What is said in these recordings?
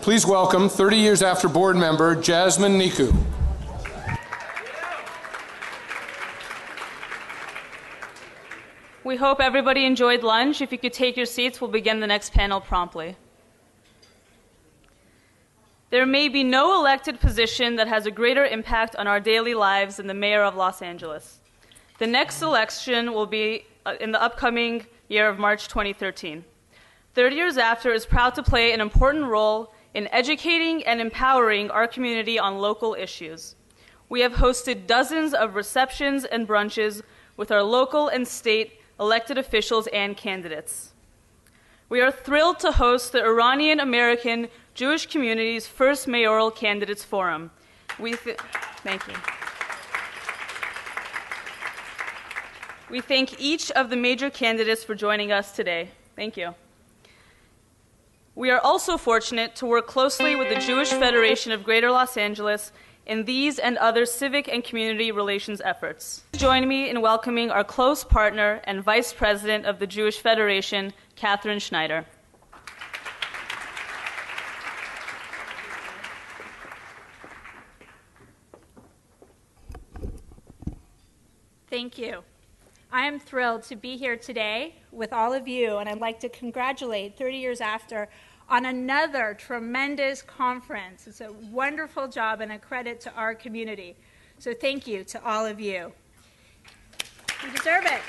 Please welcome 30 years after board member Jasmine Niku. We hope everybody enjoyed lunch. If you could take your seats, we'll begin the next panel promptly. There may be no elected position that has a greater impact on our daily lives than the mayor of Los Angeles. The next election will be in the upcoming year of March 2013. 30 Years After is proud to play an important role in educating and empowering our community on local issues. We have hosted dozens of receptions and brunches with our local and state elected officials and candidates. We are thrilled to host the Iranian American Jewish community's first mayoral candidates forum. Thank you. We thank each of the major candidates for joining us today. Thank you. We are also fortunate to work closely with the Jewish Federation of Greater Los Angeles in these and other civic and community relations efforts. Join me in welcoming our close partner and Vice President of the Jewish Federation, Catherine Schneider. Thank you. I am thrilled to be here today with all of you, and I'd like to congratulate 30 Years After on another tremendous conference. It's a wonderful job and a credit to our community. So thank you to all of you. You deserve it.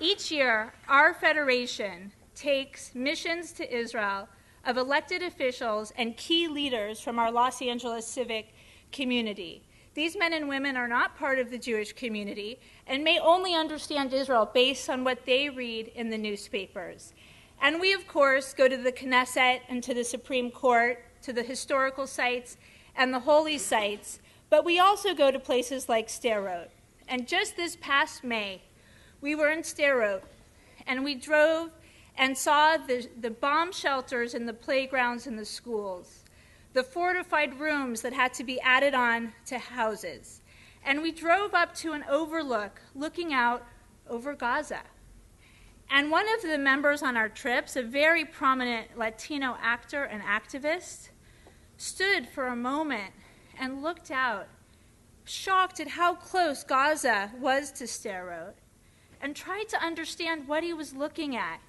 Each year, our federation takes missions to Israel of elected officials and key leaders from our Los Angeles civic community. These men and women are not part of the Jewish community and may only understand Israel based on what they read in the newspapers. And we, of course, go to the Knesset and to the Supreme Court, to the historical sites and the holy sites, but we also go to places like Sderot. And just this past May, we were in Sderot, and we drove and saw the bomb shelters in the playgrounds in the schools, the fortified rooms that had to be added on to houses. And we drove up to an overlook looking out over Gaza. And one of the members on our trips, a very prominent Latino actor and activist, stood for a moment and looked out, shocked at how close Gaza was to Sderot, and tried to understand what he was looking at.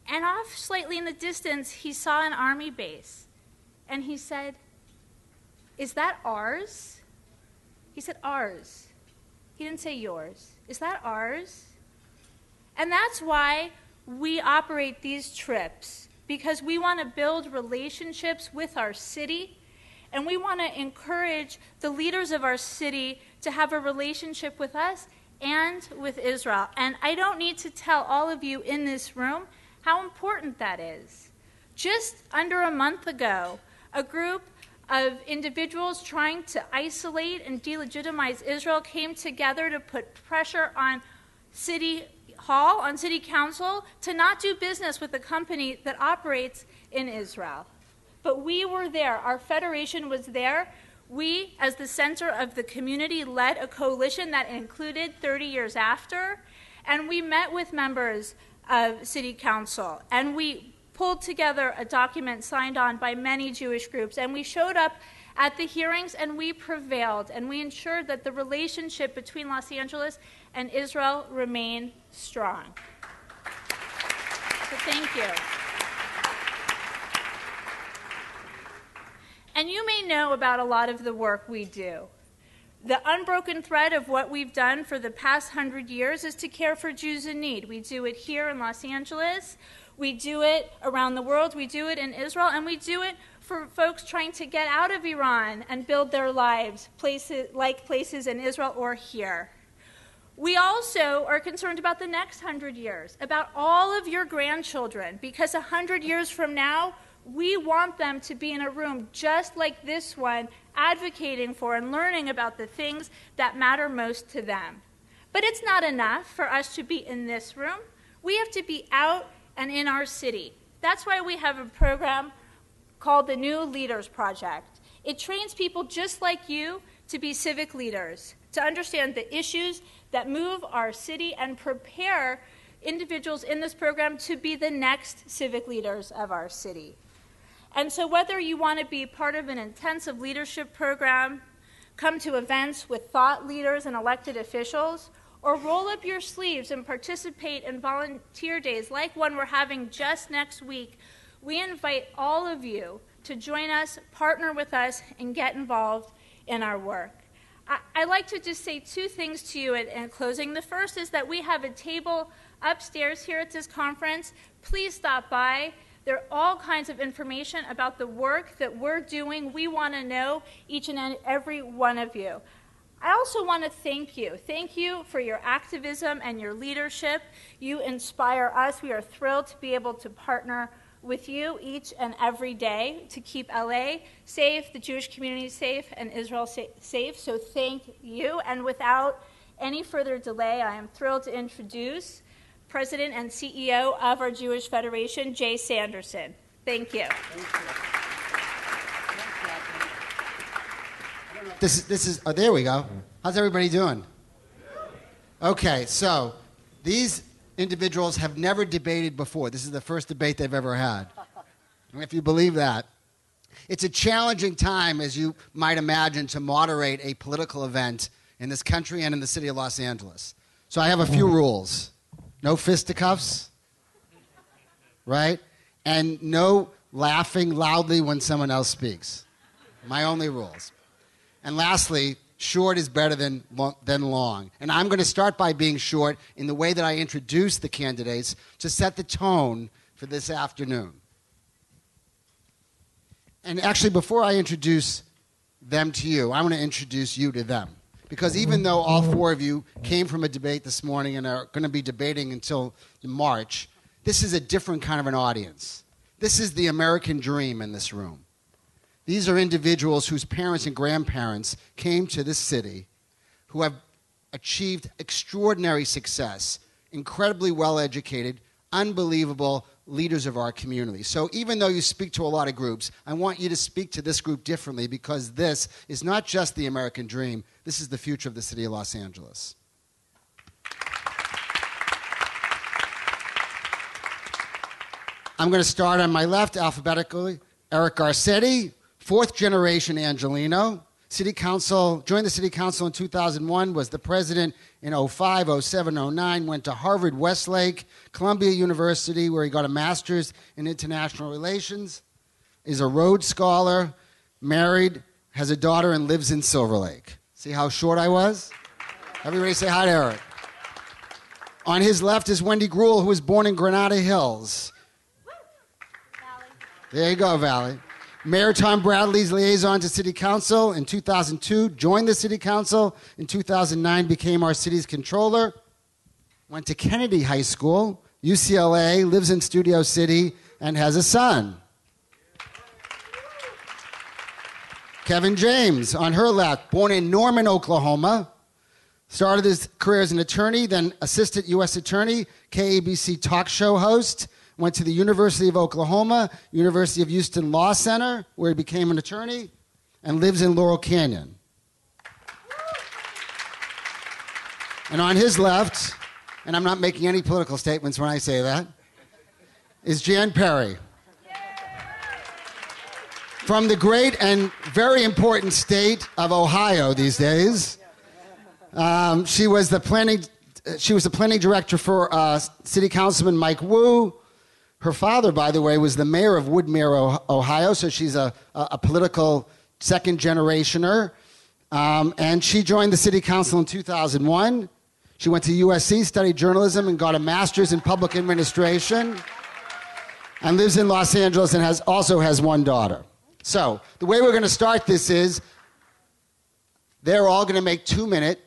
And off slightly in the distance, he saw an army base. And he said, "Is that ours?" He said, "Ours." He didn't say yours. "Is that ours?" And that's why we operate these trips, because we want to build relationships with our city, and we want to encourage the leaders of our city to have a relationship with us and with Israel. And I don't need to tell all of you in this room how important that is. Just under a month ago, a group of individuals trying to isolate and delegitimize Israel came together to put pressure on City Hall, on City Council, to not do business with a company that operates in Israel. But we were there. Our federation was there. We, as the center of the community, led a coalition that included 30 Years After, and we met with members of City Council, and we pulled together a document signed on by many Jewish groups, and we showed up at the hearings, and we prevailed, and we ensured that the relationship between Los Angeles and Israel remained strong. So thank you. And you may know about a lot of the work we do. The unbroken thread of what we've done for the past 100 years is to care for Jews in need. We do it here in Los Angeles. We do it around the world. We do it in Israel. And we do it for folks trying to get out of Iran and build their lives, places in Israel or here. We also are concerned about the next 100 years, about all of your grandchildren, because 100 years from now, we want them to be in a room just like this one, advocating for and learning about the things that matter most to them. But it's not enough for us to be in this room. We have to be out and in our city. That's why we have a program called the New Leaders Project. It trains people just like you to be civic leaders, to understand the issues that move our city and prepare individuals in this program to be the next civic leaders of our city. And so whether you want to be part of an intensive leadership program, come to events with thought leaders and elected officials, or roll up your sleeves and participate in volunteer days like one we're having just next week, we invite all of you to join us, partner with us, and get involved in our work. I'd like to just say two things to you in closing. The first is that we have a table upstairs here at this conference. Please stop by. There are all kinds of information about the work that we're doing. We want to know each and every one of you. I also want to thank you. Thank you for your activism and your leadership. You inspire us. We are thrilled to be able to partner with you each and every day to keep LA safe, the Jewish community safe, and Israel safe. So thank you. And without any further delay, I am thrilled to introduce President and CEO of our Jewish Federation, Jay Sanderson. Thank you. Oh, there we go. How's everybody doing? Okay, so these individuals have never debated before. This is the first debate they've ever had. And if you believe that, it's a challenging time, as you might imagine, to moderate a political event in this country and in the city of Los Angeles. So I have a few rules. No fisticuffs, right? And no laughing loudly when someone else speaks. My only rules. And lastly, short is better than long. And I'm going to start by being short in the way that I introduce the candidates to set the tone for this afternoon. And actually, before I introduce them to you, I want to introduce you to them. Because even though all four of you came from a debate this morning and are going to be debating until March, this is a different kind of an audience. This is the American dream in this room. These are individuals whose parents and grandparents came to this city, who have achieved extraordinary success, incredibly well-educated, unbelievable leaders of our community. So even though you speak to a lot of groups, I want you to speak to this group differently, because this is not just the American dream, this is the future of the city of Los Angeles. I'm going to start on my left, alphabetically. Eric Garcetti, fourth generation Angelino. City Council, joined the City Council in 2001, was the president in 05, 07, 09, went to Harvard, Westlake, Columbia University, where he got a master's in international relations, is a Rhodes Scholar, married, has a daughter, and lives in Silver Lake. See how short I was? Everybody say hi to Eric. On his left is Wendy GREUEL, who was born in Granada Hills. Valley. There you go, Valley. Mayor Tom Bradley's liaison to City Council in 2002, joined the City Council. In 2009, became our city's controller. Went to Kennedy High School, UCLA, lives in Studio City, and has a son. Kevin James, on her left, born in Norman, Oklahoma. Started his career as an attorney, then assistant U.S. attorney, KABC talk show host. Went to the University of Oklahoma, University of Houston Law Center, where he became an attorney, and lives in Laurel Canyon. And on his left, and I'm not making any political statements when I say that, is Jan Perry. From the great and very important state of Ohio these days. She was the planning director for City Councilman Mike Wu. Her father, by the way, was the mayor of Woodmere, Ohio, so she's a political second-generationer. And she joined the City Council in 2001. She went to USC, studied journalism, and got a master's in public administration, and lives in Los Angeles and also has one daughter. So the way we're going to start this is they're all going to make 2-minute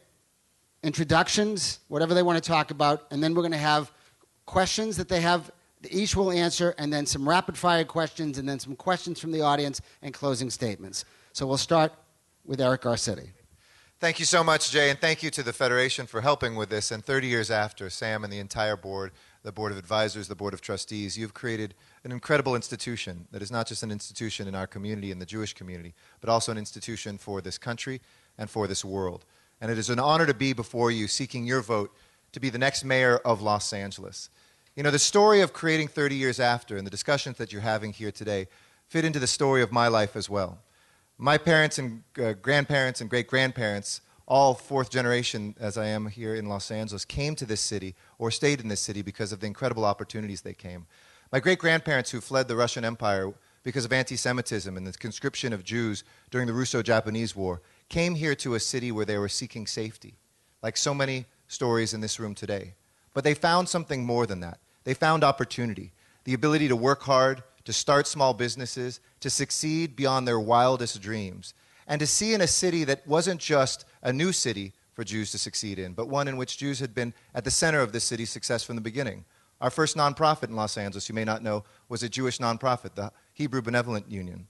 introductions, whatever they want to talk about, and then we're going to have questions that they have. Each will answer, and then some rapid-fire questions, and then some questions from the audience, and closing statements. So we'll start with Eric Garcetti. Thank you so much, Jay, and thank you to the Federation for helping with this. And 30 years after, Sam and the entire board, the Board of Advisors, the Board of Trustees, you've created an incredible institution that is not just an institution in our community, in the Jewish community, but also an institution for this country and for this world. And it is an honor to be before you seeking your vote to be the next mayor of Los Angeles. You know, the story of creating 30 years after and the discussions that you're having here today fit into the story of my life as well. My parents and grandparents and great-grandparents, all fourth generation as I am here in Los Angeles, came to this city or stayed in this city because of the incredible opportunities they came. My great-grandparents who fled the Russian Empire because of anti-Semitism and the conscription of Jews during the Russo-Japanese War came here to a city where they were seeking safety, like so many stories in this room today. But they found something more than that. They found opportunity, the ability to work hard, to start small businesses, to succeed beyond their wildest dreams, and to see in a city that wasn't just a new city for Jews to succeed in, but one in which Jews had been at the center of this city's success from the beginning. Our first nonprofit in Los Angeles, you may not know, was a Jewish nonprofit, the Hebrew Benevolent Union.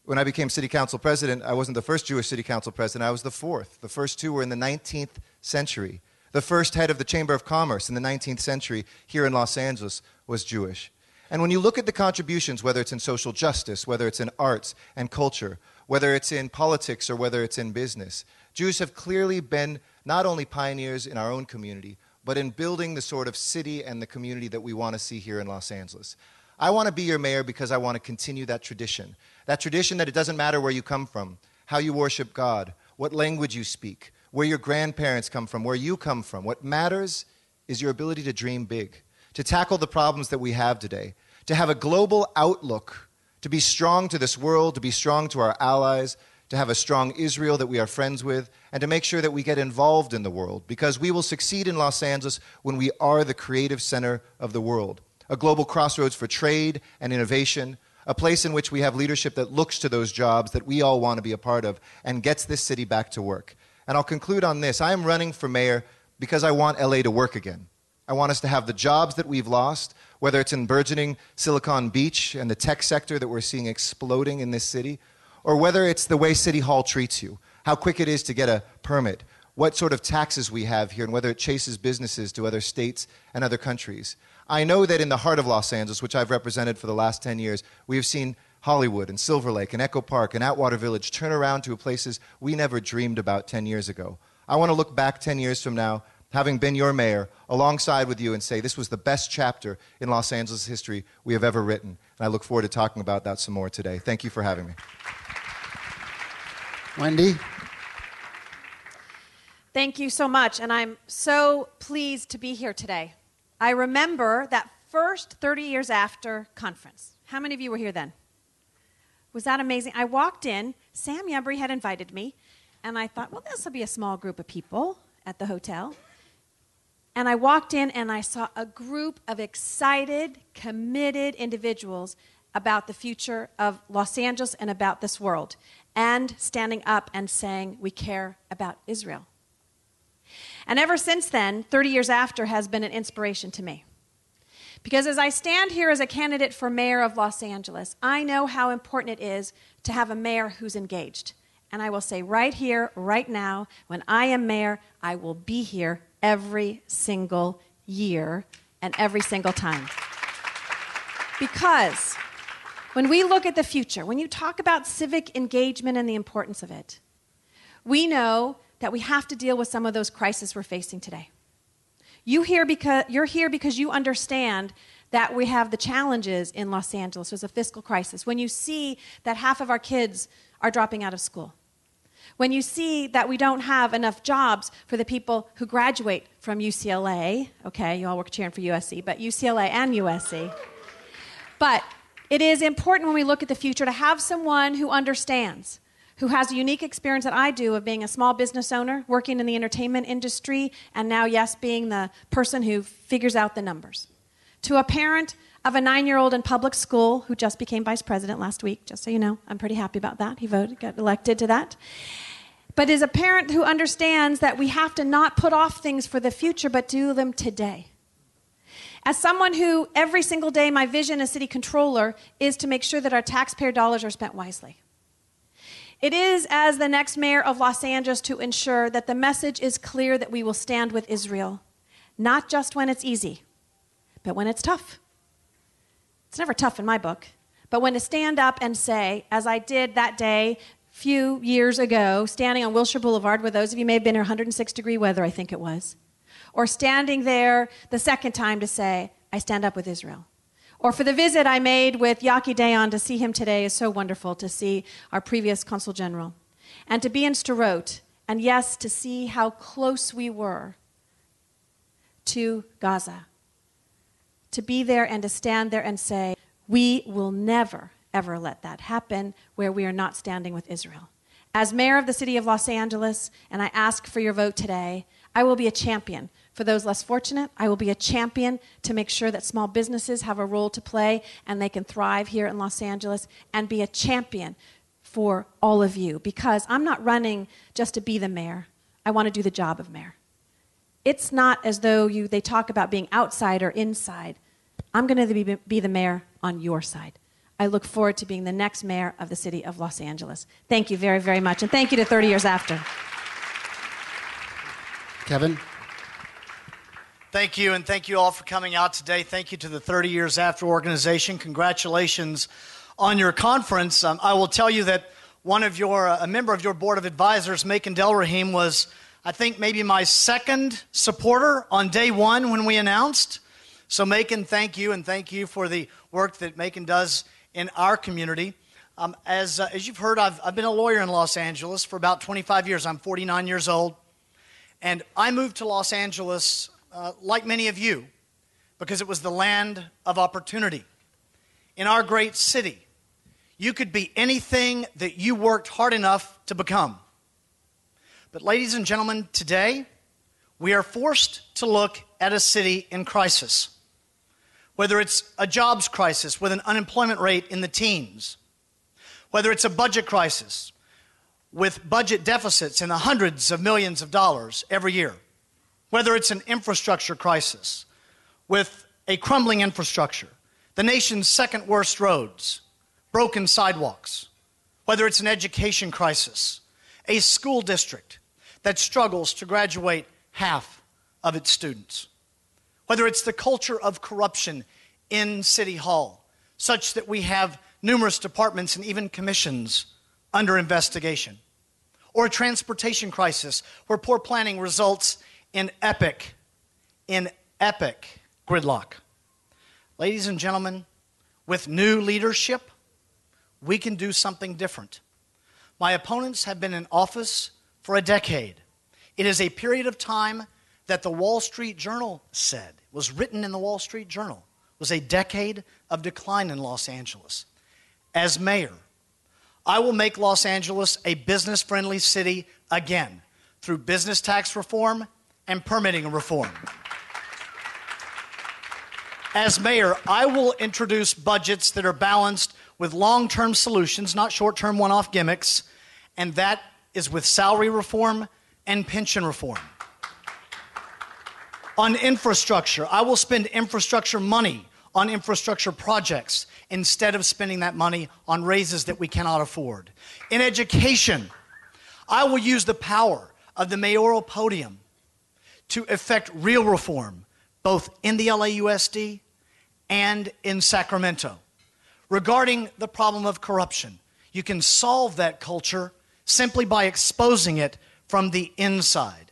When I became city council president, I wasn't the first Jewish city council president, I was the fourth. The first two were in the 19th century. The first head of the Chamber of Commerce in the 19th century here in Los Angeles was Jewish. And when you look at the contributions, whether it's in social justice, whether it's in arts and culture, whether it's in politics or whether it's in business, Jews have clearly been not only pioneers in our own community, but in building the sort of city and the community that we want to see here in Los Angeles. I want to be your mayor because I want to continue that tradition that it doesn't matter where you come from, how you worship God, what language you speak, where your grandparents come from, where you come from. What matters is your ability to dream big, to tackle the problems that we have today, to have a global outlook, to be strong to this world, to be strong to our allies, to have a strong Israel that we are friends with, and to make sure that we get involved in the world, because we will succeed in Los Angeles when we are the creative center of the world, a global crossroads for trade and innovation, a place in which we have leadership that looks to those jobs that we all want to be a part of and gets this city back to work. And I'll conclude on this. I am running for mayor because I want LA to work again. I want us to have the jobs that we've lost, whether it's in burgeoning Silicon Beach and the tech sector that we're seeing exploding in this city, or whether it's the way City Hall treats you, how quick it is to get a permit, what sort of taxes we have here, and whether it chases businesses to other states and other countries. I know that in the heart of Los Angeles, which I've represented for the last 10 years, we have seen Hollywood and Silver Lake and Echo Park and Atwater Village turn around to places we never dreamed about 10 years ago. I want to look back 10 years from now, having been your mayor, alongside with you and say this was the best chapter in Los Angeles history we have ever written. And I look forward to talking about that some more today. Thank you for having me. Wendy? Thank you so much, and I'm so pleased to be here today. I remember that first 30 years after conference. How many of you were here then? Was that amazing? I walked in, Sam Yembry had invited me, and I thought, well, this will be a small group of people at the hotel. And I walked in and I saw a group of excited, committed individuals about the future of Los Angeles and about this world, and standing up and saying, we care about Israel. And ever since then, 30 years after, has been an inspiration to me. Because as I stand here as a candidate for mayor of Los Angeles, I know how important it is to have a mayor who's engaged. And I will say right here, right now, when I am mayor, I will be here every single year and every single time. Because when we look at the future, when you talk about civic engagement and the importance of it, we know that we have to deal with some of those crises we're facing today. You're here because you understand that we have the challenges in Los Angeles. There's a fiscal crisis. When you see that half of our kids are dropping out of school, when you see that we don't have enough jobs for the people who graduate from UCLA, okay, you all were cheering for USC, but UCLA and USC. But it is important when we look at the future to have someone who understands, who has a unique experience that I do of being a small business owner, working in the entertainment industry, and now, yes, being the person who figures out the numbers. To a parent of a 9-year-old in public school who just became vice president last week, just so you know, I'm pretty happy about that. He voted, got elected to that. But is a parent who understands that we have to not put off things for the future, but do them today. As someone who, every single day, my vision as city controller is to make sure that our taxpayer dollars are spent wisely. It is, as the next mayor of Los Angeles, to ensure that the message is clear that we will stand with Israel, not just when it's easy, but when it's tough. It's never tough in my book, but when to stand up and say, as I did that day a few years ago, standing on Wilshire Boulevard, where those of you may have been in 106-degree weather, I think it was, or standing there the second time to say, I stand up with Israel. Or for the visit I made with Yaki Dayan to see him today is so wonderful to see our previous Consul General. And to be in Sderot, and yes, to see how close we were to Gaza. To be there and to stand there and say, we will never, ever let that happen where we are not standing with Israel. As mayor of the city of Los Angeles, and I ask for your vote today, I will be a champion for those less fortunate. I will be a champion to make sure that small businesses have a role to play and they can thrive here in Los Angeles, and be a champion for all of you, because I'm not running just to be the mayor. I want to do the job of mayor. It's not as though they talk about being outside or inside. I'm going to be the mayor on your side. I look forward to being the next mayor of the city of Los Angeles. Thank you very, very much, and thank you to 30 Years After. Kevin? Thank you, and thank you all for coming out today. Thank you to the 30 Years After organization. Congratulations on your conference. I will tell you that a member of your board of advisors, Macon Delrahim, was, I think, maybe my second supporter on day one when we announced. So Macon, thank you, and thank you for the work that Macon does in our community. As you've heard, I've been a lawyer in Los Angeles for about 25 years. I'm 49 years old. And I moved to Los Angeles, like many of you, because it was the land of opportunity. In our great city, you could be anything that you worked hard enough to become. But ladies and gentlemen, today, we are forced to look at a city in crisis. Whether it's a jobs crisis with an unemployment rate in the teens, whether it's a budget crisis with budget deficits in the hundreds of millions of dollars every year, whether it's an infrastructure crisis with a crumbling infrastructure, the nation's second worst roads, broken sidewalks, whether it's an education crisis, a school district that struggles to graduate half of its students, whether it's the culture of corruption in City Hall, such that we have numerous departments and even commissions under investigation, or a transportation crisis where poor planning results in epic gridlock. Ladies and gentlemen, with new leadership, we can do something different. My opponents have been in office for a decade. It is a period of time that the Wall Street Journal said, was written in the Wall Street Journal, was a decade of decline in Los Angeles. As mayor, I will make Los Angeles a business-friendly city again through business tax reform and permitting reform. As mayor, I will introduce budgets that are balanced with long-term solutions, not short-term one-off gimmicks, and that is with salary reform and pension reform. On infrastructure, I will spend infrastructure money on infrastructure projects instead of spending that money on raises that we cannot afford. In education, I will use the power of the mayoral podium to effect real reform, both in the LAUSD and in Sacramento. Regarding the problem of corruption, you can solve that culture simply by exposing it from the inside.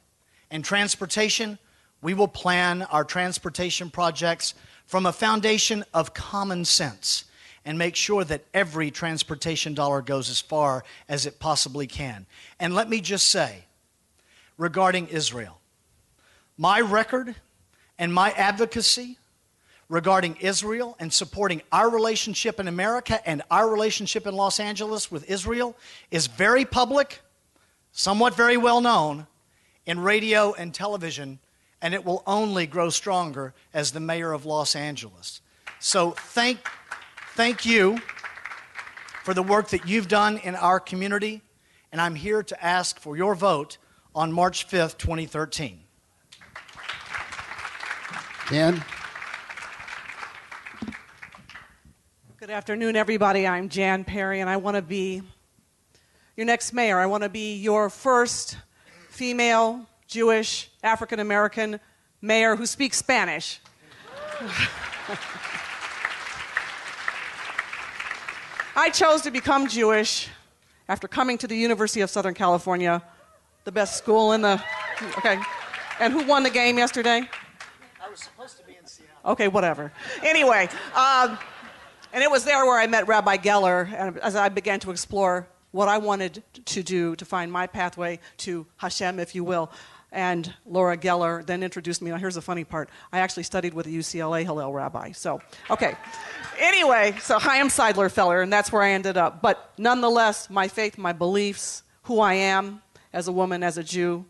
And transportation, we will plan our transportation projects from a foundation of common sense and make sure that every transportation dollar goes as far as it possibly can. And let me just say, regarding Israel, my record and my advocacy regarding Israel and supporting our relationship in America and our relationship in Los Angeles with Israel is very public, somewhat very well known in radio and television, and it will only grow stronger as the mayor of Los Angeles. So thank you for the work that you've done in our community, and I'm here to ask for your vote on March 5th, 2013. Dan? Good afternoon, everybody. I'm Jan Perry, and I want to be your next mayor. I want to be your first female, Jewish, African-American mayor who speaks Spanish. I chose to become Jewish after coming to the University of Southern California, the best school in the... Okay. And who won the game yesterday? I was supposed to be in Seattle. Okay, whatever. Anyway, and it was there where I met Rabbi Geller, and as I began to explore what I wanted to do to find my pathway to Hashem, if you will. And Laura Geller then introduced me. Now, here's the funny part. I actually studied with a UCLA Hillel rabbi. So, okay. Anyway, so Chaim Seidler-Feller, and that's where I ended up. But nonetheless, my faith, my beliefs, who I am as a woman, as a Jew,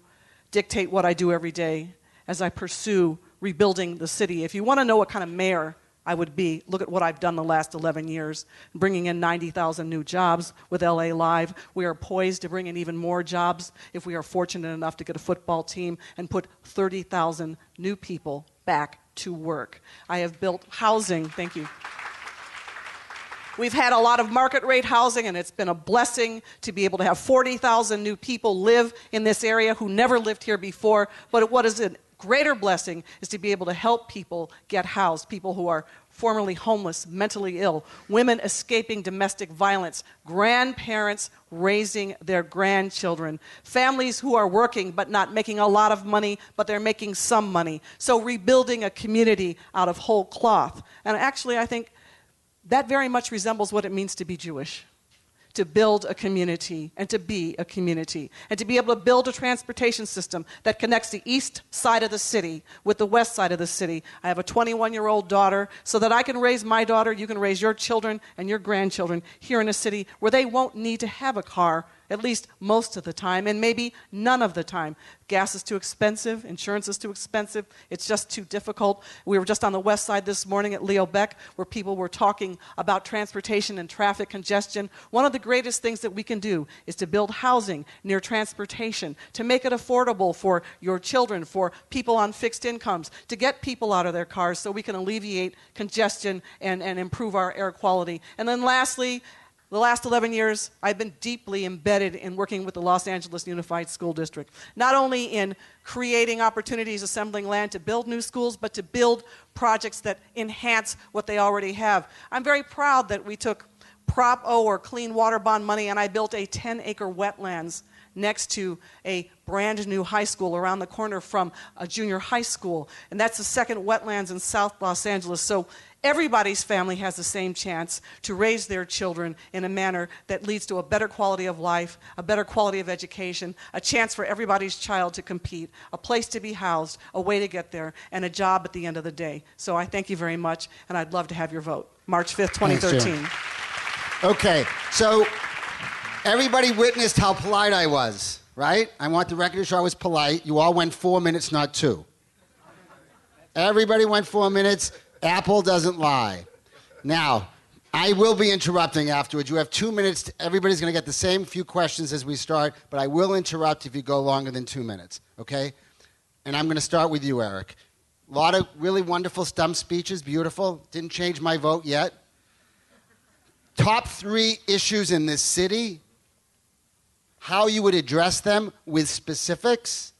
dictate what I do every day as I pursue rebuilding the city. If you want to know what kind of mayor I would be, look at what I've done the last 11 years, bringing in 90,000 new jobs with LA Live. We are poised to bring in even more jobs if we are fortunate enough to get a football team and put 30,000 new people back to work. I have built housing. Thank you. We've had a lot of market rate housing, and it's been a blessing to be able to have 40,000 new people live in this area who never lived here before. But what is a greater blessing is to be able to help people get housed, people who are formerly homeless, mentally ill, women escaping domestic violence, grandparents raising their grandchildren, families who are working but not making a lot of money, but they're making some money. So rebuilding a community out of whole cloth. And actually, I think that very much resembles what it means to be Jewish, to build a community and to be a community, and to be able to build a transportation system that connects the east side of the city with the west side of the city. I have a 21-year-old daughter, so that I can raise my daughter, you can raise your children and your grandchildren here in a city where they won't need to have a car, at least most of the time, and maybe none of the time. Gas is too expensive, insurance is too expensive, it's just too difficult. We were just on the west side this morning at Leo Beck, where people were talking about transportation and traffic congestion. One of the greatest things that we can do is to build housing near transportation, to make it affordable for your children, for people on fixed incomes, to get people out of their cars so we can alleviate congestion and improve our air quality. And then lastly, the last 11 years, I've been deeply embedded in working with the Los Angeles Unified School District, not only in creating opportunities, assembling land to build new schools, but to build projects that enhance what they already have. I'm very proud that we took Prop O, or Clean Water Bond money, and I built a 10-acre wetlands next to a brand new high school around the corner from a junior high school. And that's the second wetlands in South Los Angeles. So everybody's family has the same chance to raise their children in a manner that leads to a better quality of life, a better quality of education, a chance for everybody's child to compete, a place to be housed, a way to get there, and a job at the end of the day. So I thank you very much, and I'd love to have your vote. March 5th, 2013. Thanks, okay, so everybody witnessed how polite I was, right? I want the record to show I was polite. You all went 4 minutes, not 2. Everybody went 4 minutes. Apple doesn't lie. Now, I will be interrupting afterwards. You have 2 minutes. Everybody's going to get the same few questions as we start, but I will interrupt if you go longer than 2 minutes, okay? And I'm going to start with you, Eric. A lot of really wonderful stump speeches, beautiful. Didn't change my vote yet. Top 3 issues in this city, how you would address them with specifics.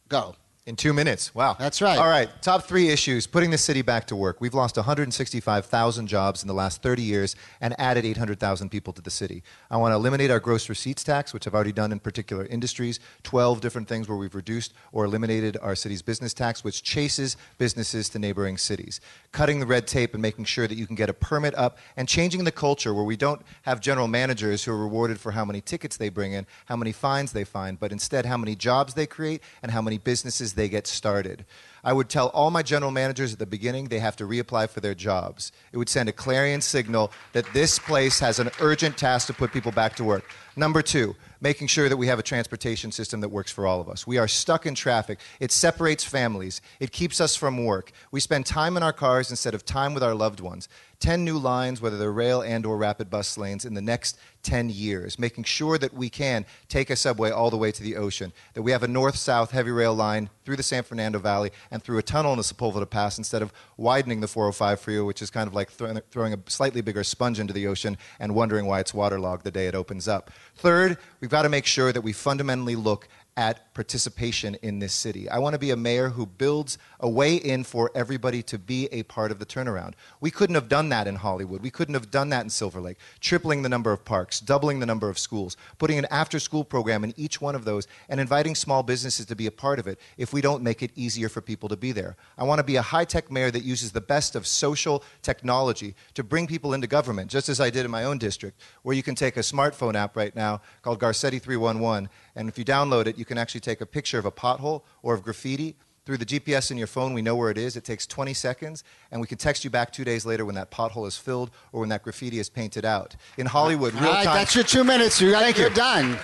Go. In 2 minutes. Wow. That's right. All right. Top 3 issues. Putting the city back to work. We've lost 165,000 jobs in the last 30 years and added 800,000 people to the city. I want to eliminate our gross receipts tax, which I've already done in particular industries. 12 different things where we've reduced or eliminated our city's business tax, which chases businesses to neighboring cities. Cutting the red tape and making sure that you can get a permit up, and changing the culture where we don't have general managers who are rewarded for how many tickets they bring in, how many fines they find, but instead how many jobs they create and how many businesses they get started. I would tell all my general managers at the beginning they have to reapply for their jobs. It would send a clarion signal that this place has an urgent task to put people back to work. Number 2, making sure that we have a transportation system that works for all of us. We are stuck in traffic. It separates families. It keeps us from work. We spend time in our cars instead of time with our loved ones. 10 new lines, whether they're rail and or rapid bus lanes, in the next 10 years, making sure that we can take a subway all the way to the ocean, that we have a north-south heavy rail line through the San Fernando Valley and through a tunnel in the Sepulveda Pass instead of widening the 405 freeway, which is kind of like throwing a slightly bigger sponge into the ocean and wondering why it's waterlogged the day it opens up. Third, we've got to make sure that we fundamentally look at participation in this city. I want to be a mayor who builds a way in for everybody to be a part of the turnaround. We couldn't have done that in Hollywood. We couldn't have done that in Silver Lake. Tripling the number of parks, doubling the number of schools, putting an after-school program in each one of those, and inviting small businesses to be a part of it if we don't make it easier for people to be there. I want to be a high-tech mayor that uses the best of social technology to bring people into government, just as I did in my own district, where you can take a smartphone app right now called GARCETTI 311, and if you download it, you can actually take a picture of a pothole or of graffiti. Through the GPS in your phone, we know where it is. It takes 20 seconds, and we can text you back 2 days later when that pothole is filled or when that graffiti is painted out. In Hollywood, real time. All right, that's your 2 minutes. You're done.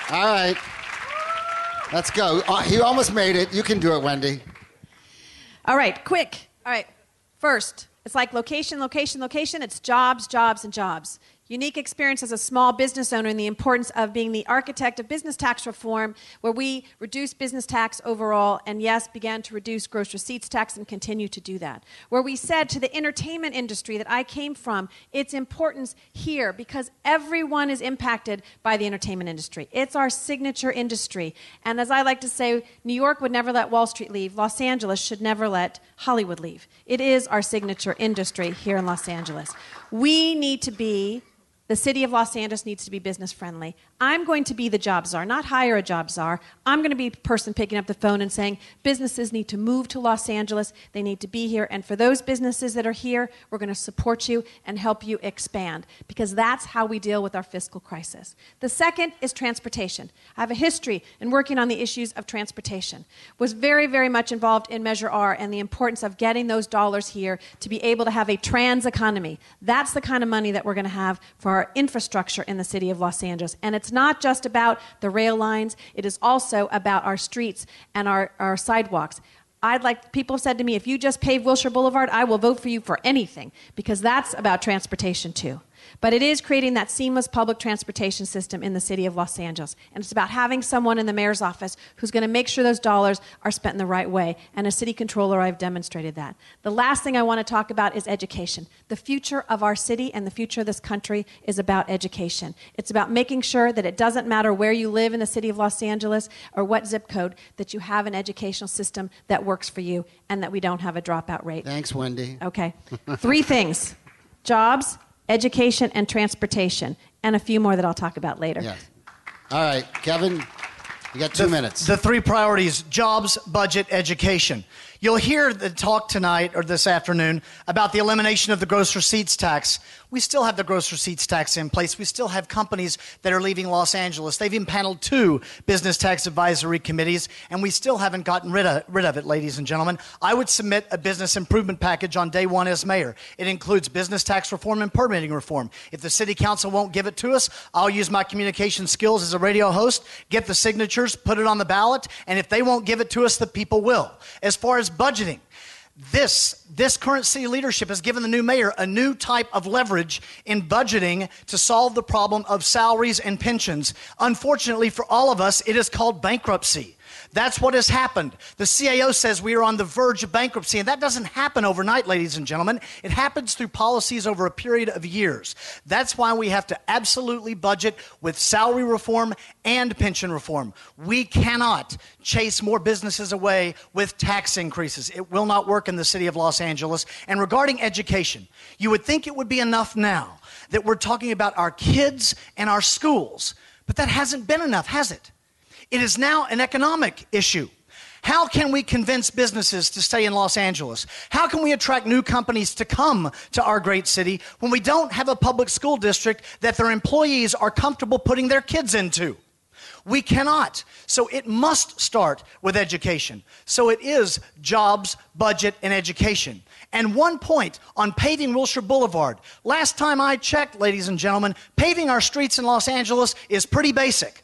All right. Let's go. He almost made it. You can do it, Wendy. All right, quick. All right, first, it's like location, location, location. It's jobs, jobs, and jobs. Unique experience as a small business owner and the importance of being the architect of business tax reform, where we reduced business tax overall and, yes, began to reduce gross receipts tax and continue to do that. Where we said to the entertainment industry that I came from, its importance here because everyone is impacted by the entertainment industry. It's our signature industry. And as I like to say, New York would never let Wall Street leave. Los Angeles should never let Hollywood leave. It is our signature industry here in Los Angeles. We need to be The city of Los Angeles needs to be business friendly. I'm going to be the job czar, not hire a job czar. I'm going to be the person picking up the phone and saying, businesses need to move to Los Angeles. They need to be here. And for those businesses that are here, we're going to support you and help you expand, because that's how we deal with our fiscal crisis. The second is transportation. I have a history in working on the issues of transportation. Was very, very much involved in Measure R and the importance of getting those dollars here to be able to have a trans economy. That's the kind of money that we're going to have for our infrastructure in the city of Los Angeles. And it's not just about the rail lines. It is also about our streets and our sidewalks. People have said to me, if you just pave Wilshire Boulevard, I will vote for you for anything, because that's about transportation too. But it is creating that seamless public transportation system in the city of Los Angeles. And it's about having someone in the mayor's office who's going to make sure those dollars are spent in the right way. And as city controller, I've demonstrated that. The last thing I want to talk about is education. The future of our city and the future of this country is about education. It's about making sure that it doesn't matter where you live in the city of Los Angeles or what zip code, that you have an educational system that works for you and that we don't have a dropout rate. Thanks, Wendy. Okay. 3 things: jobs, education, and transportation, and a few more that I'll talk about later. Yes. All right, Kevin, you got 2 minutes. The 3 priorities: jobs, budget, education. You'll hear the talk tonight or this afternoon about the elimination of the gross receipts tax. We still have the gross receipts tax in place. We still have companies that are leaving Los Angeles. They've impaneled 2 business tax advisory committees, and we still haven't gotten rid of it, ladies and gentlemen. I would submit a business improvement package on day 1 as mayor. It includes business tax reform and permitting reform. If the city council won't give it to us, I'll use my communication skills as a radio host, get the signatures, put it on the ballot, and if they won't give it to us, the people will. As far as budgeting, this current city leadership has given the new mayor a new type of leverage in budgeting to solve the problem of salaries and pensions. Unfortunately for all of us, it is called bankruptcy. That's what has happened. The CAO says we are on the verge of bankruptcy, and that doesn't happen overnight, ladies and gentlemen. It happens through policies over a period of years. That's why we have to absolutely budget with salary reform and pension reform. We cannot chase more businesses away with tax increases. It will not work in the city of Los Angeles. And regarding education, you would think it would be enough now that we're talking about our kids and our schools, but that hasn't been enough, has it? It is now an economic issue. How can we convince businesses to stay in Los Angeles? How can we attract new companies to come to our great city when we don't have a public school district that their employees are comfortable putting their kids into? We cannot. So it must start with education. So it is jobs, budget, and education. And 1 point on paving Wilshire Boulevard. Last time I checked, ladies and gentlemen, paving our streets in Los Angeles is pretty basic.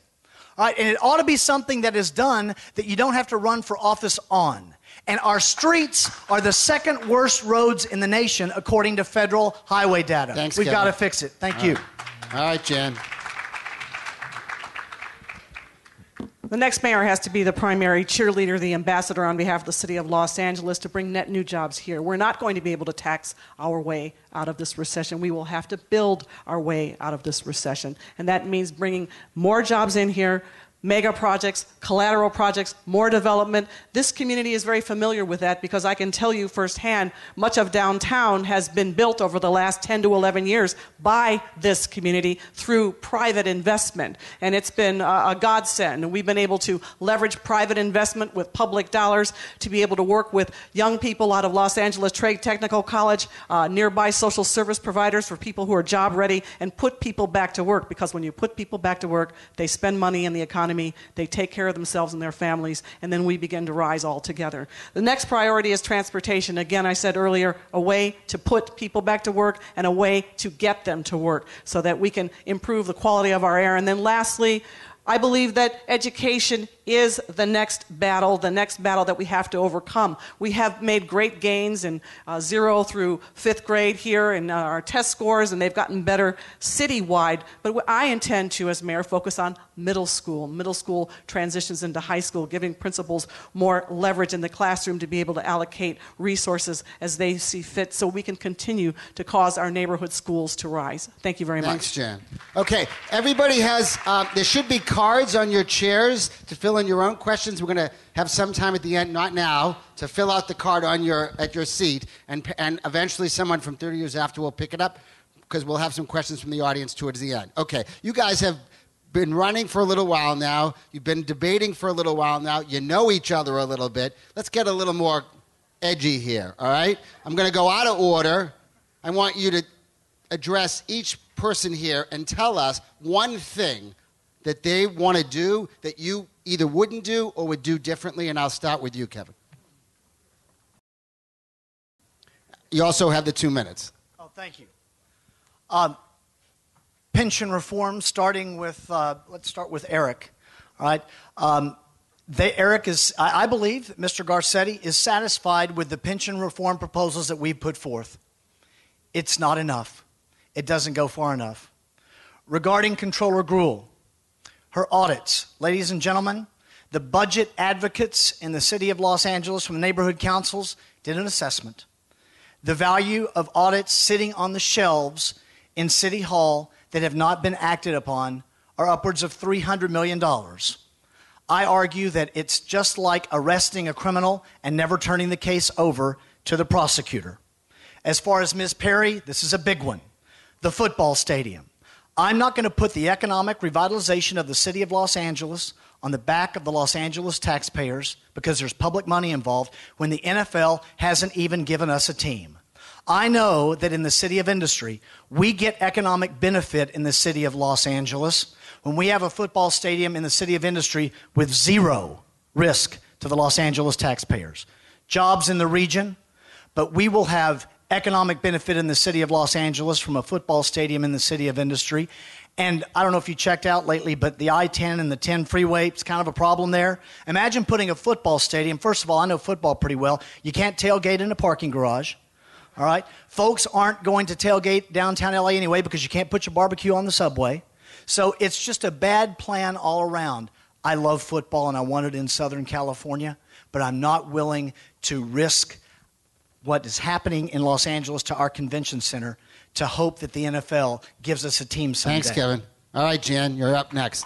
All right, and it ought to be something that is done that you don't have to run for office on. And our streets are the 2nd worst roads in the nation, according to federal highway data. Thanks, We've Kevin. got to fix it. Thank you. All right, Jan. The next mayor has to be the primary cheerleader, the ambassador on behalf of the city of Los Angeles to bring net new jobs here. We're not going to be able to tax our way out of this recession. We will have to build our way out of this recession. And that means bringing more jobs in here, mega projects, collateral projects, more development. This community is very familiar with that because I can tell you firsthand, much of downtown has been built over the last 10 to 11 years by this community through private investment. And it's been a godsend. And we've been able to leverage private investment with public dollars to be able to work with young people out of Los Angeles Trade Technical College, nearby social service providers for people who are job ready, and put people back to work. Because when you put people back to work, they spend money in the economy, they take care of themselves and their families, and then we begin to rise all together. The next priority is transportation. Again, I said earlier, a way to put people back to work and a way to get them to work so that we can improve the quality of our air. And then lastly, I believe that education is the next battle that we have to overcome. We have made great gains in 0 through 5th grade here in our test scores, and they've gotten better citywide. But what I intend to, as mayor, focus on middle school transitions into high school, giving principals more leverage in the classroom to be able to allocate resources as they see fit so we can continue to cause our neighborhood schools to rise. Thank you very much. Thanks, Jan. Okay, everybody has, there should be cards on your chairs to fill in your own questions. We're going to have some time at the end, not now, to fill out the card on at your seat, and eventually someone from 30 years after will pick it up because we'll have some questions from the audience towards the end. Okay, you guys have been running for a little while now. You've been debating for a little while now. You know each other a little bit. Let's get a little more edgy here, all right? I'm going to go out of order. I want you to address each person here and tell us one thing that they want to do that you either wouldn't do or would do differently, and I'll start with you, Kevin. You also have the 2 minutes. Oh, thank you. Pension reform, starting with, let's start with Eric, all right? Eric is, I believe, Mr. Garcetti is satisfied with the pension reform proposals that we put forth. It's not enough. It doesn't go far enough. Regarding Controller GREUEL, her audits, ladies and gentlemen, the budget advocates in the city of Los Angeles from the neighborhood councils did an assessment. The value of audits sitting on the shelves in City Hall that have not been acted upon are upwards of $300 million. I argue that it's just like arresting a criminal and never turning the case over to the prosecutor. As far as Ms. Perry, this is a big one. The football stadium. I'm not going to put the economic revitalization of the city of Los Angeles on the back of the Los Angeles taxpayers because there's public money involved when the NFL hasn't even given us a team. I know that in the city of industry, we get economic benefit in the city of Los Angeles when we have a football stadium in the city of industry with zero risk to the Los Angeles taxpayers. Jobs in the region, but we will have economic benefit in the city of Los Angeles from a football stadium in the city of industry. And I don't know if you checked out lately, but the I-10 and the 10 freeway, it's kind of a problem there. Imagine putting a football stadium. First of all, I know football pretty well. You can't tailgate in a parking garage. All right? Folks aren't going to tailgate downtown LA anyway because you can't put your barbecue on the subway. So it's just a bad plan all around. I love football and I want it in Southern California, but I'm not willing to risk what is happening in Los Angeles to our convention center to hope that the NFL gives us a team someday. Thanks, Kevin. All right, Jan, you're up next.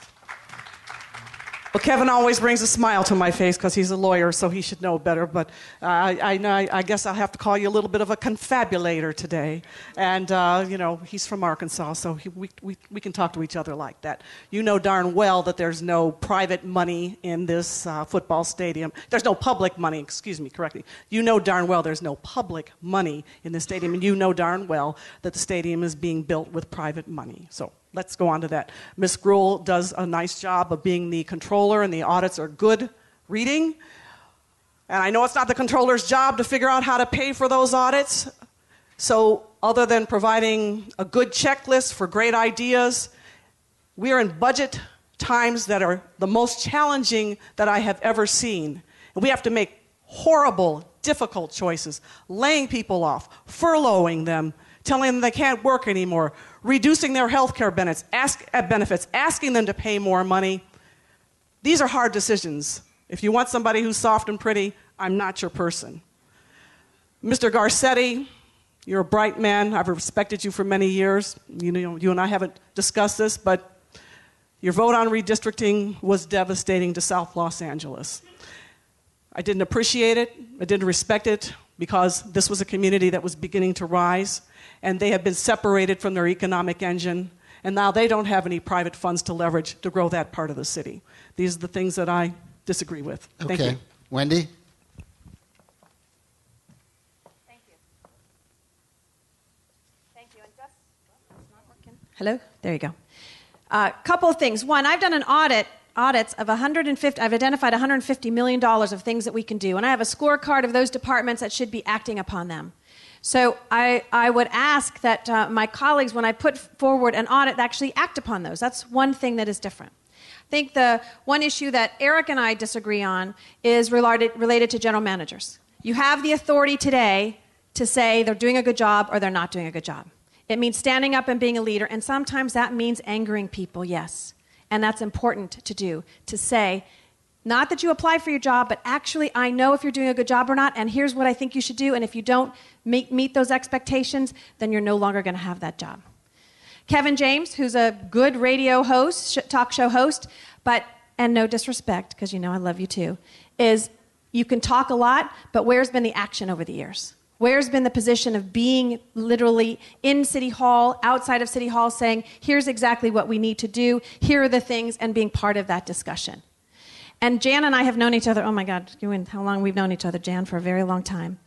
Well, Kevin always brings a smile to my face because he's a lawyer, so he should know better. But I guess I'll have to call you a little bit of a confabulator today. And, you know, he's from Arkansas, so we can talk to each other like that. You know darn well that there's no private money in this football stadium. There's no public money, excuse me, correctly. You know darn well there's no public money in the stadium, and you know darn well that the stadium is being built with private money. So let's go on to that. Ms. GREUEL does a nice job of being the controller, and the audits are good reading. And I know it's not the controller's job to figure out how to pay for those audits. So other than providing a good checklist for great ideas, we are in budget times that are the most challenging that I have ever seen. And we have to make horrible, difficult choices, laying people off, furloughing them, telling them they can't work anymore, reducing their health care benefits, asking them to pay more money. These are hard decisions. If you want somebody who's soft and pretty, I'm not your person. Mr. Garcetti, you're a bright man. I've respected you for many years. You know, you and I haven't discussed this, but Your vote on redistricting was devastating to South Los Angeles. I didn't appreciate it, I didn't respect it, because this was a community that was beginning to rise, and they had been separated from their economic engine, and now they don't have any private funds to leverage to grow that part of the city. These are the things that I disagree with. Thank you. Wendy? Thank you. Thank you. And just, it's not working. Hello? There you go. Couple of things. One, I've done an audits of I've identified $150 million of things that we can do, and I have a scorecard of those departments that should be acting upon them. So I would ask that my colleagues, when I put forward an audit, actually act upon those. That's one thing that is different. I think the one issue that Eric and I disagree on is related to general managers. You have the authority today to say they're doing a good job or they're not doing a good job. It means standing up and being a leader, and sometimes that means angering people, yes. And that's important to do, to say, not that you apply for your job, but actually I know if you're doing a good job or not, and here's what I think you should do, and if you don't meet those expectations, then you're no longer going to have that job. Kevin James, who's a good radio host, talk show host, and no disrespect, because you know I love you too, is you can talk a lot, but where's been the action over the years? Where's been the position of being literally in City Hall, outside of City Hall, saying, here's exactly what we need to do, here are the things, and being part of that discussion? And Jan and I have known each other, oh my God, how long we've known each other, Jan, for a very long time.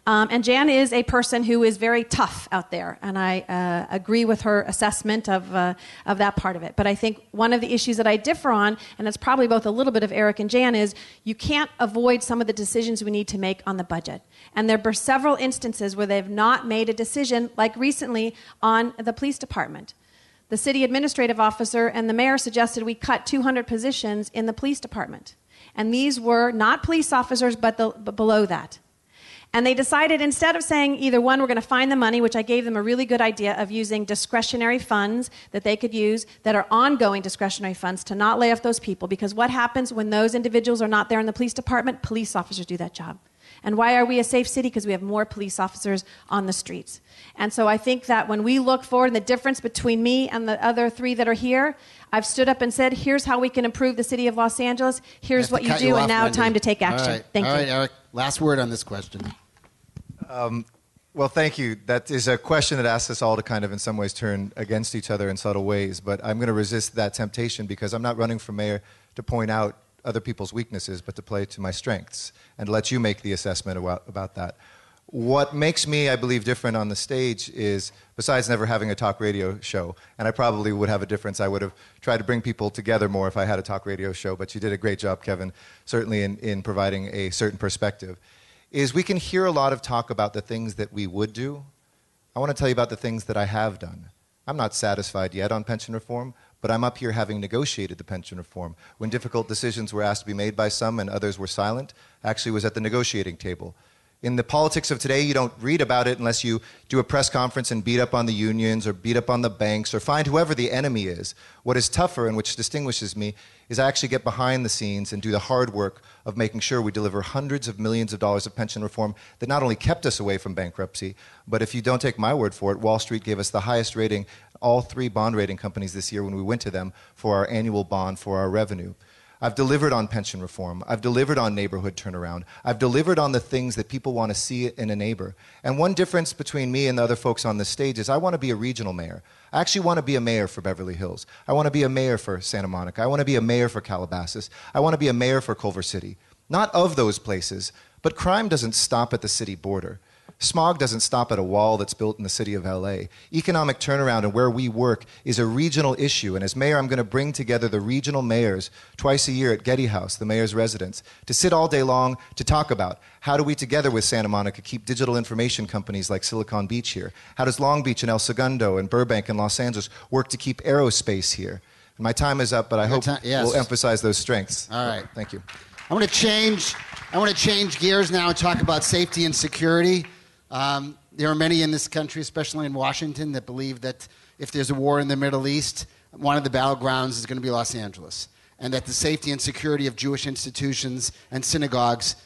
And Jan is a person who is very tough out there, and I agree with her assessment of that part of it. But I think one of the issues that I differ on, and it's probably both a little bit of Eric and Jan, is you can't avoid some of the decisions we need to make on the budget. And there were several instances where they've not made a decision, like recently on the police department. The city administrative officer and the mayor suggested we cut 200 positions in the police department. And these were not police officers, but below that. And they decided, instead of saying either one, we're going to find the money, which I gave them a really good idea of using discretionary funds that they could use that are ongoing discretionary funds to not lay off those people. Because what happens when those individuals are not there in the police department? Police officers do that job. And why are we a safe city? Because we have more police officers on the streets. And so I think that when we look forward, and the difference between me and the other three that are here, I've stood up and said, here's how we can improve the city of Los Angeles. Here's what you do, and now Wendy. time to take action. Thank you. All right, Eric, last word on this question. Well, thank you. That is a question that asks us all to kind of in some ways turn against each other in subtle ways, but I'm going to resist that temptation because I'm not running for mayor to point out other people's weaknesses, but to play to my strengths and let you make the assessment about that. What makes me, I believe, different on the stage is, besides never having a talk radio show, and I probably would have a difference, I would have tried to bring people together more if I had a talk radio show, but you did a great job, Kevin, certainly in providing a certain perspective, is we can hear a lot of talk about the things that we would do. I want to tell you about the things that I have done. I'm not satisfied yet on pension reform, but I'm up here having negotiated the pension reform. When difficult decisions were asked to be made by some and others were silent, I actually was at the negotiating table. In the politics of today, you don't read about it unless you do a press conference and beat up on the unions or beat up on the banks or find whoever the enemy is. What is tougher and which distinguishes me is I actually get behind the scenes and do the hard work of making sure we deliver hundreds of millions of dollars of pension reform that not only kept us away from bankruptcy, but if you don't take my word for it, Wall Street gave us the highest rating, all three bond rating companies this year when we went to them for our annual bond for our revenue. I've delivered on pension reform. I've delivered on neighborhood turnaround. I've delivered on the things that people want to see in a neighbor. And one difference between me and the other folks on this stage is I want to be a regional mayor. I actually want to be a mayor for Beverly Hills. I want to be a mayor for Santa Monica. I want to be a mayor for Calabasas. I want to be a mayor for Culver City. Not of those places, but crime doesn't stop at the city border. Smog doesn't stop at a wall that's built in the city of LA. Economic turnaround and where we work is a regional issue. And as mayor, I'm going to bring together the regional mayors twice a year at Getty House, the mayor's residence, to sit all day long to talk about how do we together with Santa Monica keep digital information companies like Silicon Beach here? How does Long Beach and El Segundo and Burbank and Los Angeles work to keep aerospace here? And my time is up, but I hope we'll emphasize those strengths. All right. Thank you. I want to change gears now and talk about safety and security. There are many in this country, especially in Washington, that believe that if there's a war in the Middle East, one of the battlegrounds is going to be Los Angeles, and that the safety and security of Jewish institutions and synagogues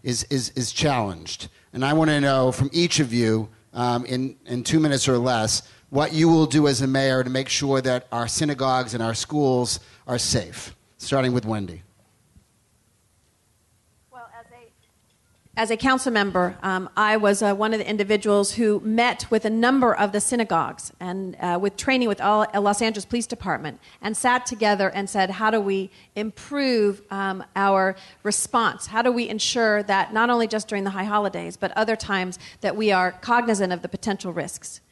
is challenged. And I want to know from each of you, in 2 minutes or less, what you will do as a mayor to make sure that our synagogues and our schools are safe, starting with Wendy. As a council member, I was one of the individuals who met with a number of the synagogues and with training with all Los Angeles Police Department and sat together and said, how do we improve our response? How do we ensure that not only just during the high holidays, but other times that we are cognizant of the potential risks?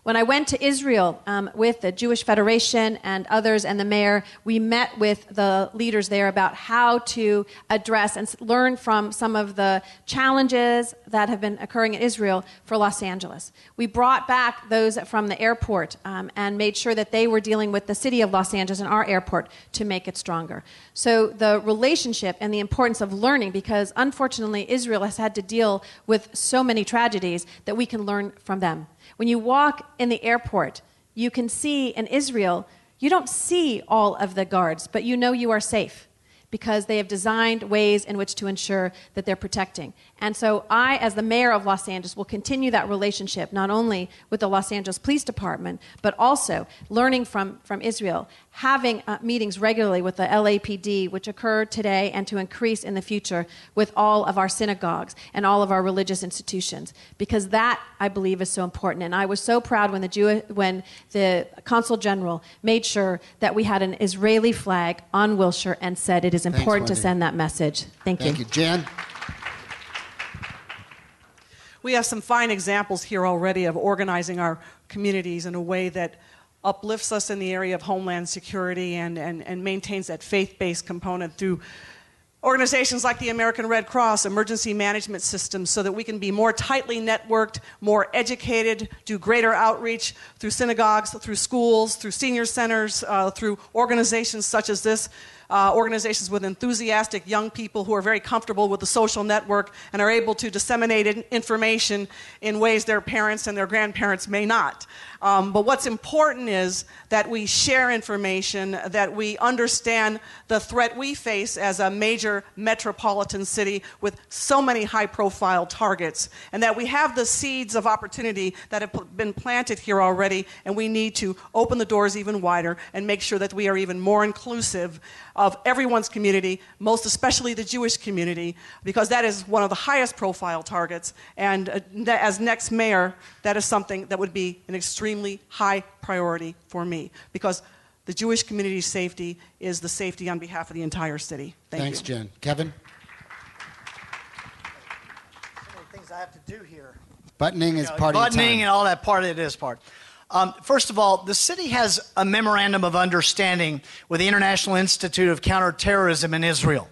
When I went to Israel with the Jewish Federation and others and the mayor, we met with the leaders there about how to address and learn from some of the challenges that have been occurring in Israel for Los Angeles. We brought back those from the airport and made sure that they were dealing with the city of Los Angeles and our airport to make it stronger. So the relationship and the importance of learning, because unfortunately Israel has had to deal with so many tragedies, that we can learn from them. When you walk in the airport, you can see in Israel, you don't see all of the guards, but you know you are safe because they have designed ways in which to ensure that they're protecting. And so I, as the mayor of Los Angeles, will continue that relationship, not only with the Los Angeles Police Department, but also learning from Israel, having meetings regularly with the LAPD, which occur today and to increase in the future with all of our synagogues and all of our religious institutions, because that, I believe, is so important. And I was so proud when the Consul General made sure that we had an Israeli flag on Wilshire and said it is important to send that message. Thank you. Thank you. Jan? We have some fine examples here already of organizing our communities in a way that uplifts us in the area of homeland security and maintains that faith-based component through organizations like the American Red Cross, emergency management systems, so that we can be more tightly networked, more educated, do greater outreach through synagogues, through schools, through senior centers, through organizations such as this. Organizations with enthusiastic young people who are very comfortable with the social network and are able to disseminate information in ways their parents and their grandparents may not. But what's important is that we share information, that we understand the threat we face as a major metropolitan city with so many high-profile targets, and that we have the seeds of opportunity that have been planted here already, and we need to open the doors even wider and make sure that we are even more inclusive of everyone's community, most especially the Jewish community, because that is one of the highest profile targets. And as next mayor, that is something that would be an extremely high priority for me, because the Jewish community's safety is the safety on behalf of the entire city. Thanks, you. Jen. Kevin? So many things I have to do here. Buttoning is part of your time. Buttoning and all that part of it is part. First of all, the city has a memorandum of understanding with the International Institute of Counterterrorism in Israel.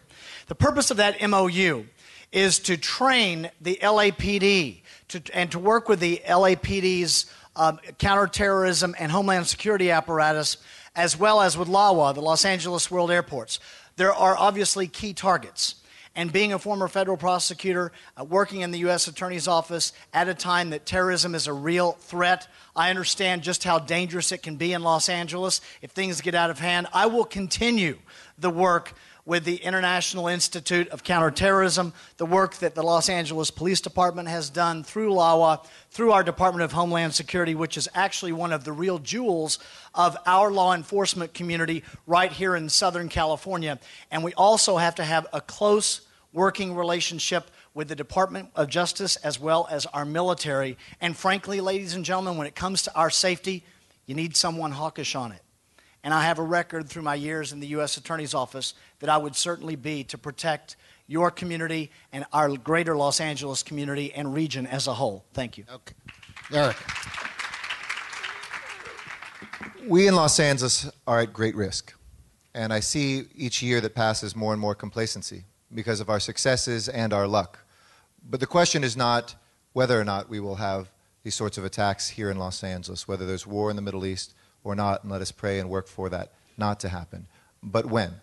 The purpose of that MOU is to train the LAPD and to work with the LAPD's counterterrorism and homeland security apparatus, as well as with LAWA, the Los Angeles World Airports. There are obviously key targets. And being a former federal prosecutor, working in the U.S. Attorney's Office at a time that terrorism is a real threat, I understand just how dangerous it can be in Los Angeles if things get out of hand. I will continue the work with the International Institute of Counterterrorism, the work that the Los Angeles Police Department has done through LAWA, through our Department of Homeland Security, which is actually one of the real jewels of our law enforcement community right here in Southern California. And we also have to have a close working relationship with the Department of Justice as well as our military. And frankly, ladies and gentlemen, when it comes to our safety, you need someone hawkish on it. And I have a record through my years in the U.S. Attorney's Office that I would certainly be to protect your community and our greater Los Angeles community and region as a whole. Thank you. Okay. Eric. We in Los Angeles are at great risk. And I see each year that passes more and more complacency because of our successes and our luck. But the question is not whether or not we will have these sorts of attacks here in Los Angeles, whether there's war in the Middle East or not, and let us pray and work for that not to happen. But when?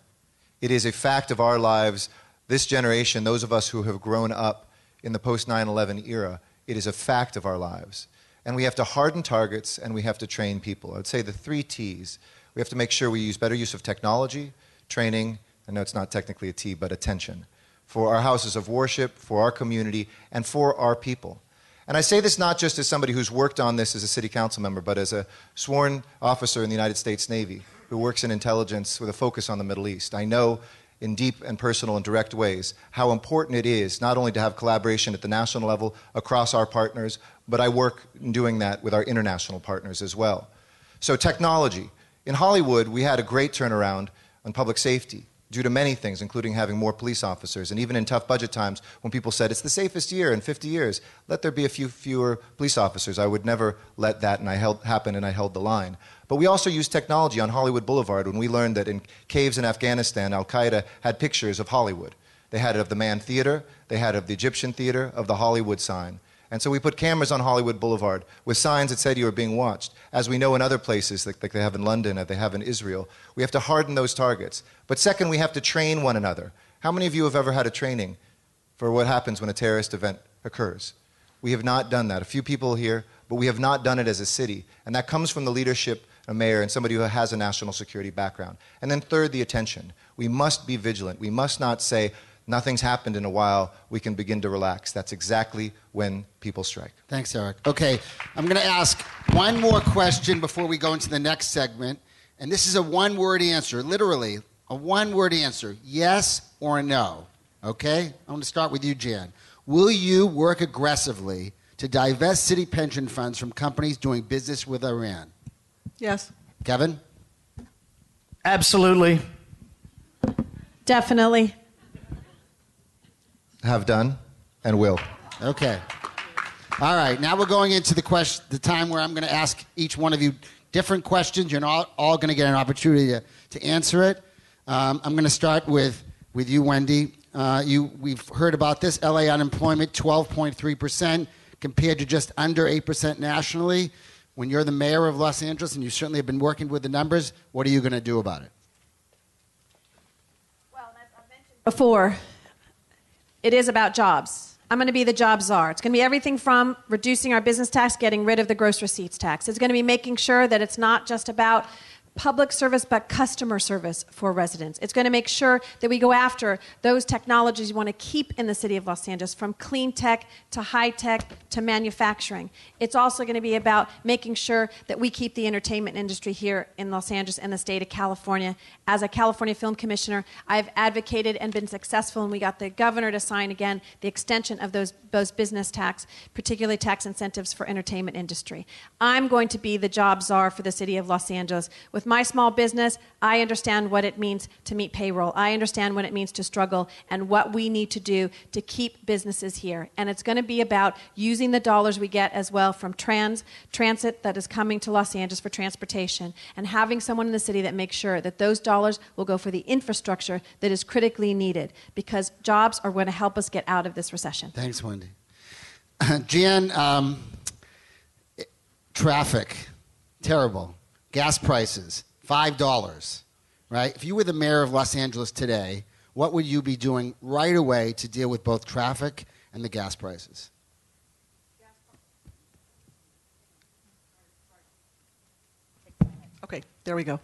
It is a fact of our lives, this generation, those of us who have grown up in the post-9/11 era, it is a fact of our lives. And we have to harden targets and we have to train people. I would say the 3 T's. We have to make sure we use better use of technology, training, I know it's not technically a T, but attention, for our houses of worship, for our community, and for our people. And I say this not just as somebody who's worked on this as a city council member, but as a sworn officer in the United States Navy who works in intelligence with a focus on the Middle East. I know in deep and personal and direct ways how important it is not only to have collaboration at the national level across our partners, but I work in doing that with our international partners as well. So technology. In Hollywood, we had a great turnaround on public safety due to many things, including having more police officers. And even in tough budget times, when people said, it's the safest year in 50 years, let there be a few fewer police officers. I would never let that happen, and I held the line. But we also used technology on Hollywood Boulevard when we learned that in caves in Afghanistan, Al-Qaeda had pictures of Hollywood. They had it of the Mann Theater, they had it of the Egyptian Theater, of the Hollywood sign. And so we put cameras on Hollywood Boulevard with signs that said you were being watched. As we know in other places, like they have in London, as they have in Israel, we have to harden those targets. But second, we have to train one another. How many of you have ever had a training for what happens when a terrorist event occurs? We have not done that. A few people here, but we have not done it as a city. And that comes from the leadership of a mayor and somebody who has a national security background. And then third, the attention. We must be vigilant. We must not say, nothing's happened in a while, we can begin to relax. That's exactly when people strike. Thanks, Eric. Okay, I'm going to ask one more question before we go into the next segment. And this is a one-word answer, literally a one-word answer, yes or no. Okay? I'm going to start with you, Jan. Will you work aggressively to divest city pension funds from companies doing business with Iran? Yes. Kevin? Absolutely. Definitely. Have done and will. Okay. All right. Now we're going into the time where I'm going to ask each one of you different questions. You're not all going to get an opportunity to answer it. I'm going to start with you, Wendy. We've heard about this. LA unemployment, 12.3%, compared to just under 8% nationally. When you're the mayor of Los Angeles, and you certainly have been working with the numbers, what are you going to do about it? Well, as I mentioned before, it is about jobs. I'm going to be the job czar. It's going to be everything from reducing our business tax, getting rid of the gross receipts tax. It's going to be making sure that it's not just about public service, but customer service for residents. It's going to make sure that we go after those technologies you want to keep in the city of Los Angeles, from clean tech to high tech to manufacturing. It's also going to be about making sure that we keep the entertainment industry here in Los Angeles and the state of California. As a California Film Commissioner, I've advocated and been successful, and we got the governor to sign again the extension of those business tax, particularly tax incentives for entertainment industry. I'm going to be the job czar for the city of Los Angeles. With my small business, I understand what it means to meet payroll. I understand what it means to struggle and what we need to do to keep businesses here. And it's going to be about using the dollars we get as well from transit that is coming to Los Angeles for transportation, and having someone in the city that makes sure that those dollars will go for the infrastructure that is critically needed, because jobs are going to help us get out of this recession. Thanks, Wendy. Jan, traffic, terrible. Gas prices, $5, right? If you were the mayor of Los Angeles today, what would you be doing right away to deal with both traffic and the gas prices? Okay, there we go.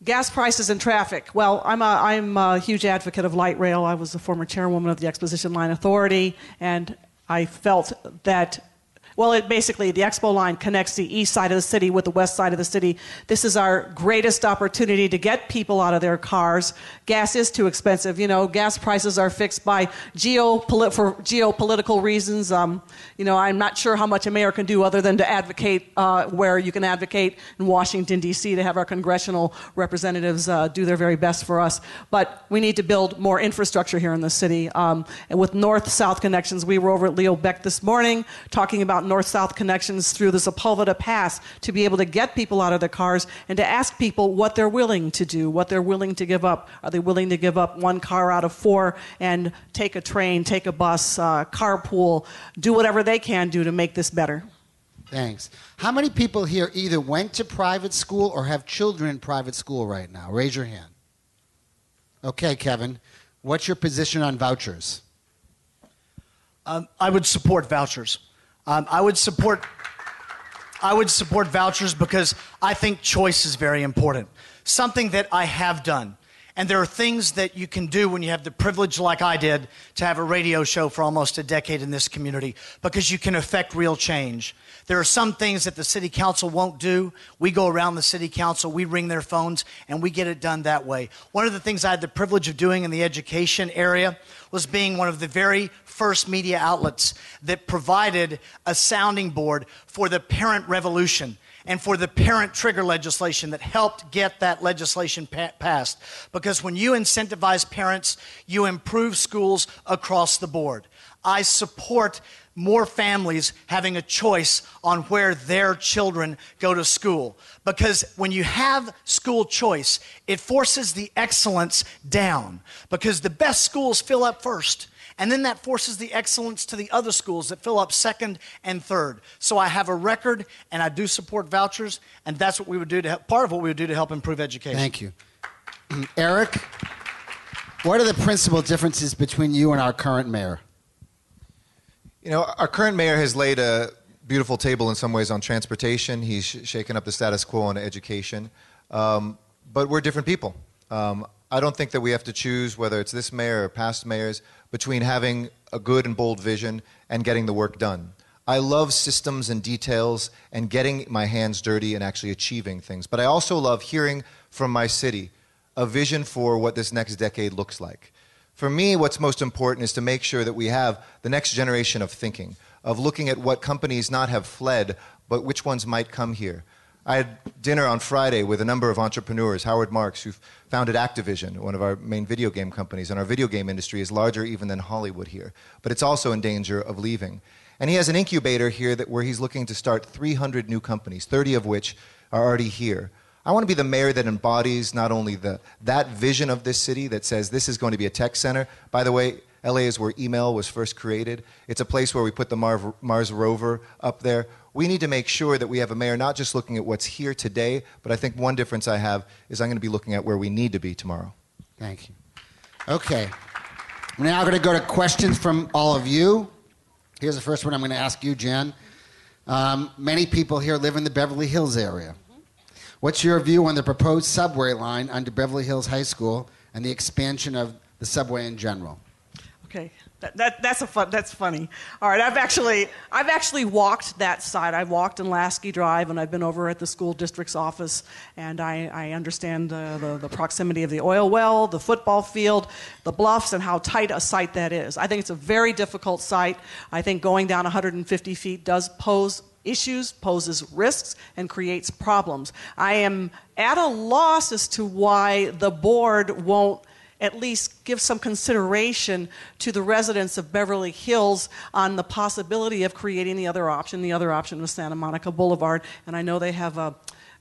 Gas prices and traffic. Well, I'm a huge advocate of light rail. I was the former chairwoman of the Exposition Line Authority, and I felt that, well, basically the Expo line connects the east side of the city with the west side of the city. This is our greatest opportunity to get people out of their cars. Gas is too expensive. You know, gas prices are fixed by geopolitical reasons. You know, I'm not sure how much a mayor can do other than to advocate where you can advocate in Washington, D.C., to have our congressional representatives do their very best for us. But we need to build more infrastructure here in the city. And with north-south connections, we were over at Leo Beck this morning talking about north-south connections through the Sepulveda Pass to be able to get people out of their cars and to ask people what they're willing to do, what they're willing to give up. Are they willing to give up one car out of 4 and take a train, take a bus, carpool, do whatever they can do to make this better? Thanks. How many people here either went to private school or have children in private school right now? Raise your hand. Okay, Kevin. What's your position on vouchers? I would support vouchers. I would support vouchers because I think choice is very important. Something that I have done, And there are things that you can do when you have the privilege, like I did, to have a radio show for almost a decade in this community, because you can affect real change. There are some things that the city council won't do. We go around the city council, we ring their phones, and we get it done that way. One of the things I had the privilege of doing in the education area was being one of the very first media outlets that provided a sounding board for the parent revolution and for the parent trigger legislation that helped get that legislation passed. Because when you incentivize parents, you improve schools across the board. I support more families having a choice on where their children go to school. Because when you have school choice, it forces the excellence down. Because the best schools fill up first. And then that forces the excellence to the other schools that fill up second and third. So I have a record, and I do support vouchers, and that's what we would do to help, part of what we would do to help improve education. Thank you. Eric, what are the principal differences between you and our current mayor? You know, our current mayor has laid a beautiful table in some ways on transportation. He's shaken up the status quo on education. But we're different people. I don't think that we have to choose, whether it's this mayor or past mayors, between having a good and bold vision and getting the work done. I love systems and details and getting my hands dirty and actually achieving things. But I also love hearing from my city a vision for what this next decade looks like. For me, what's most important is to make sure that we have the next generation of thinking, of looking at what companies not have fled, but which ones might come here. I had dinner on Friday with a number of entrepreneurs, Howard Marks, who founded Activision, one of our main video game companies, and our video game industry is larger even than Hollywood here. But it's also in danger of leaving. And he has an incubator here where he's looking to start 300 new companies, 30 of which are already here. I want to be the mayor that embodies not only that vision of this city that says this is going to be a tech center. By the way, LA is where email was first created. It's a place where we put the Mars rover up there. We need to make sure that we have a mayor not just looking at what's here today, but I think one difference I have is I'm going to be looking at where we need to be tomorrow. Thank you. Okay. We're now going to go to questions from all of you. Here's the first one I'm going to ask you, Jan. Many people here live in the Beverly Hills area. What's your view on the proposed subway line under Beverly Hills High School and the expansion of the subway in general? Okay, that's funny. All right, I've actually walked that side. I walked in Lasky Drive, and I've been over at the school district's office, and I understand the proximity of the oil well, the football field, the bluffs, and how tight a site that is. I think it's a very difficult site. I think going down 150 feet does pose issues, poses risks, and creates problems. I am at a loss as to why the board won't at least give some consideration to the residents of Beverly Hills on the possibility of creating the other option. The other option was Santa Monica Boulevard, and I know they have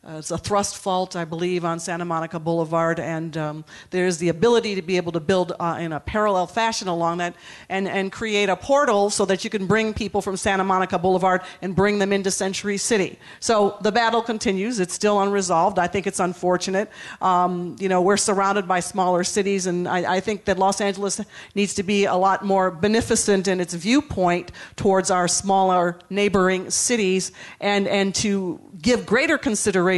it's a thrust fault, I believe, on Santa Monica Boulevard, and there's the ability to be able to build in a parallel fashion along that and create a portal so that you can bring people from Santa Monica Boulevard and bring them into Century City. So the battle continues. It's still unresolved. I think it's unfortunate. We're surrounded by smaller cities, and I think that Los Angeles needs to be a lot more beneficent in its viewpoint towards our smaller neighboring cities and to give greater consideration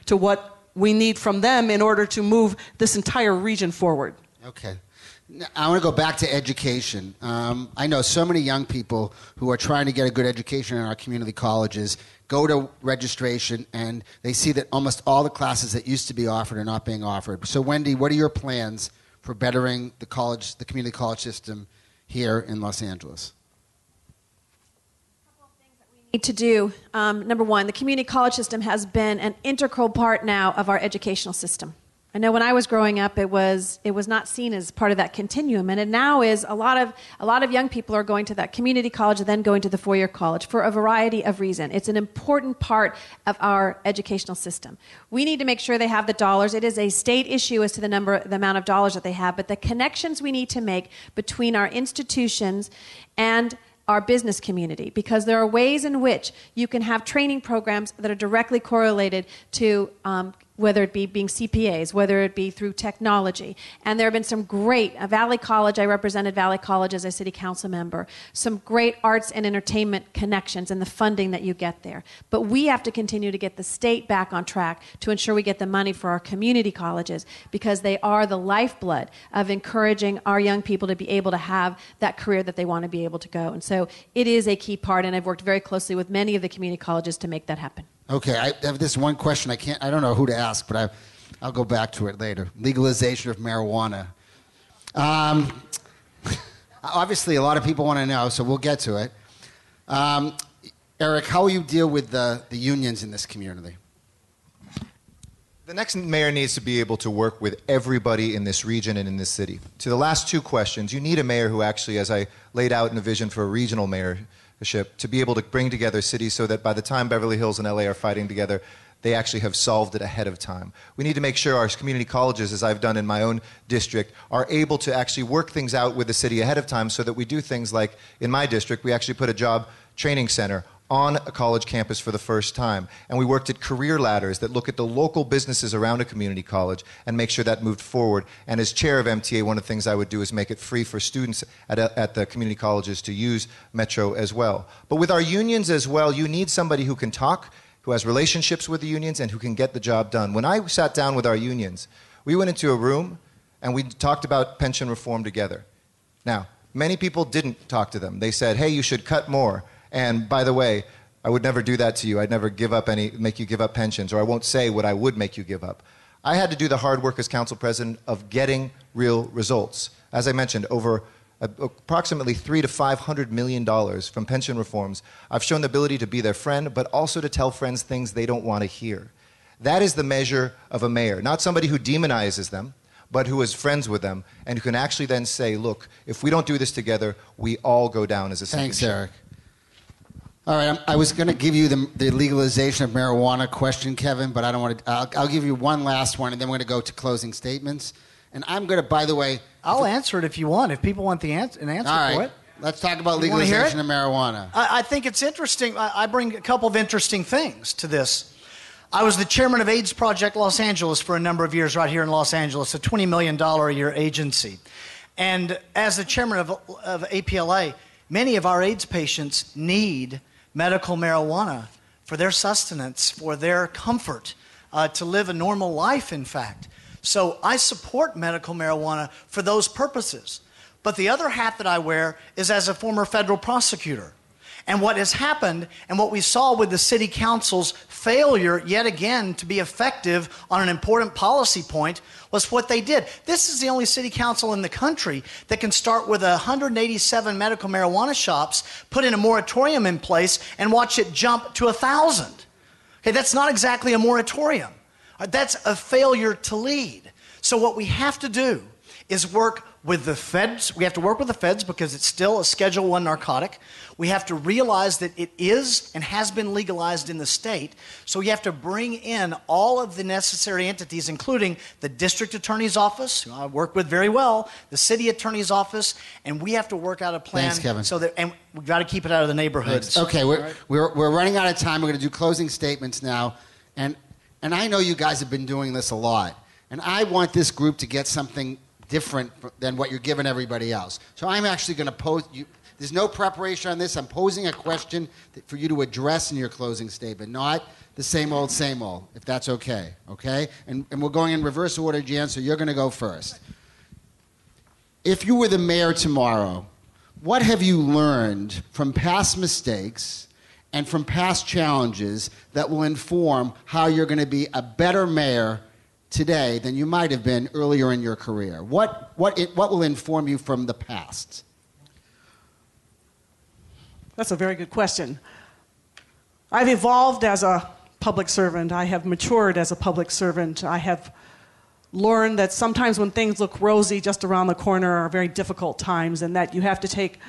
to what we need from them in order to move this entire region forward. Okay. Now, I want to go back to education. I know so many young people who are trying to get a good education in our community colleges go to registration and they see that almost all the classes that used to be offered are not being offered. So, Wendy, what are your plans for bettering the community college system here in Los Angeles? To do. Number one, the community college system has been an integral part now of our educational system. I know when I was growing up, it was not seen as part of that continuum, and it now is. A lot of young people are going to that community college and then going to the four-year college for a variety of reasons. It's an important part of our educational system. We need to make sure they have the dollars. It is a state issue as to the amount of dollars that they have, but the connections we need to make between our institutions and our business community, because there are ways in which you can have training programs that are directly correlated to whether it be being CPAs, whether it be through technology. And there have been some great, Valley College, I represented Valley College as a city council member, some great arts and entertainment connections and the funding that you get there. But we have to continue to get the state back on track to ensure we get the money for our community colleges, because they are the lifeblood of encouraging our young people to be able to have that career that they want to be able to go. And so it is a key part, and I've worked very closely with many of the community colleges to make that happen. Okay, I have this one question. I don't know who to ask, but I'll go back to it later. Legalization of marijuana. Obviously, a lot of people want to know, so we'll get to it. Eric, how will you deal with the unions in this community? The next mayor needs to be able to work with everybody in this region and in this city. To the last two questions, you need a mayor who actually, as I laid out in a vision for a regional mayorship, to be able to bring together cities so that by the time Beverly Hills and LA are fighting together, they actually have solved it ahead of time. We need to make sure our community colleges, as I've done in my own district, are able to actually work things out with the city ahead of time so that we do things like, in my district, we actually put a job training center on a college campus for the first time. And we worked at career ladders that look at the local businesses around a community college and make sure that moved forward. And as chair of MTA, one of the things I would do is make it free for students at the community colleges to use Metro as well. But with our unions as well, you need somebody who can talk, who has relationships with the unions, and who can get the job done. When I sat down with our unions, we went into a room and we talked about pension reform together. Now, many people didn't talk to them. They said, hey, you should cut more. And by the way, I would never do that to you. I'd never make you give up pensions, or I won't say what I would make you give up. I had to do the hard work as council president of getting real results. As I mentioned, over approximately $300 to $500 million from pension reforms. I've shown the ability to be their friend, but also to tell friends things they don't want to hear. That is the measure of a mayor, not somebody who demonizes them, but who is friends with them and who can actually then say, look, if we don't do this together, we all go down as a sinking ship. Thanks, Eric. All right, I was going to give you the legalization of marijuana question, Kevin, but I don't want to. I'll give you one last one, and then we're going to go to closing statements. And I'm going to, by the way... I'll answer it if you want, if people want an answer all right. for it. Let's talk about legalization of marijuana. I think it's interesting. I bring a couple of interesting things to this. I was the chairman of AIDS Project Los Angeles for a number of years right here in Los Angeles, a $20 million a year agency. And as the chairman of APLA, many of our AIDS patients need medical marijuana for their sustenance, for their comfort, to live a normal life, in fact. So I support medical marijuana for those purposes. But the other hat that I wear is as a former federal prosecutor. And what has happened, and what we saw with the city council's failure yet again to be effective on an important policy point, was what they did. This is the only city council in the country that can start with 187 medical marijuana shops, put in a moratorium in place, and watch it jump to 1,000. Okay, that's not exactly a moratorium. That's a failure to lead. So what we have to do is work with the feds. We have to work with the feds because it's still a Schedule I narcotic. We have to realize that it is and has been legalized in the state. So we have to bring in all of the necessary entities, including the district attorney's office, who I work with very well, the city attorney's office, and we have to work out a plan. Thanks, Kevin. So that, and we've got to keep it out of the neighborhoods. Thanks. Okay, we're running out of time. We're going to do closing statements now. And I know you guys have been doing this a lot. And I want this group to get something different than what you're giving everybody else. So I'm actually going to pose you. There's no preparation on this. I'm posing a question for you to address in your closing statement, not the same old, if that's okay. Okay? And we're going in reverse order, Jan, so you're going to go first. If you were the mayor tomorrow, what have you learned from past mistakes and from past challenges that will inform how you're going to be a better mayor today than you might have been earlier in your career? What will inform you from the past? That's a very good question. I've evolved as a public servant. I have matured as a public servant. I have learned that sometimes when things look rosy just around the corner are very difficult times, and that you have to take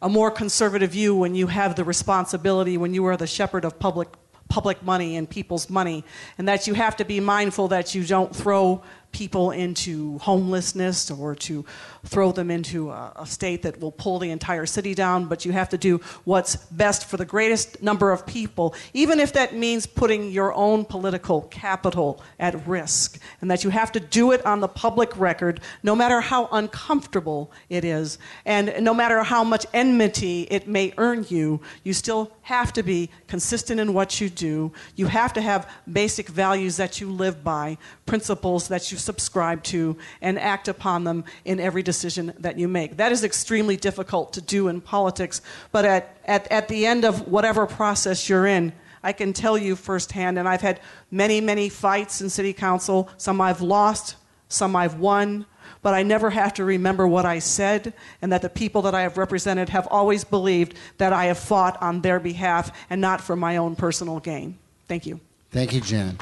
a more conservative view when you have the responsibility, when you are the shepherd of public money and people's money, and that you have to be mindful that you don't throw people into homelessness or to throw them into a state that will pull the entire city down, but you have to do what's best for the greatest number of people, even if that means putting your own political capital at risk, and that you have to do it on the public record, no matter how uncomfortable it is, and no matter how much enmity it may earn you, you still have to be consistent in what you do. You have to have basic values that you live by, principles that you subscribe to, and act upon them in every decision that you make. That is extremely difficult to do in politics, but at the end of whatever process you're in, I can tell you firsthand, and I've had many, many fights in city council. Some I've lost, some I've won, but I never have to remember what I said, and that the people that I have represented have always believed that I have fought on their behalf and not for my own personal gain. Thank you. Thank you, Jan.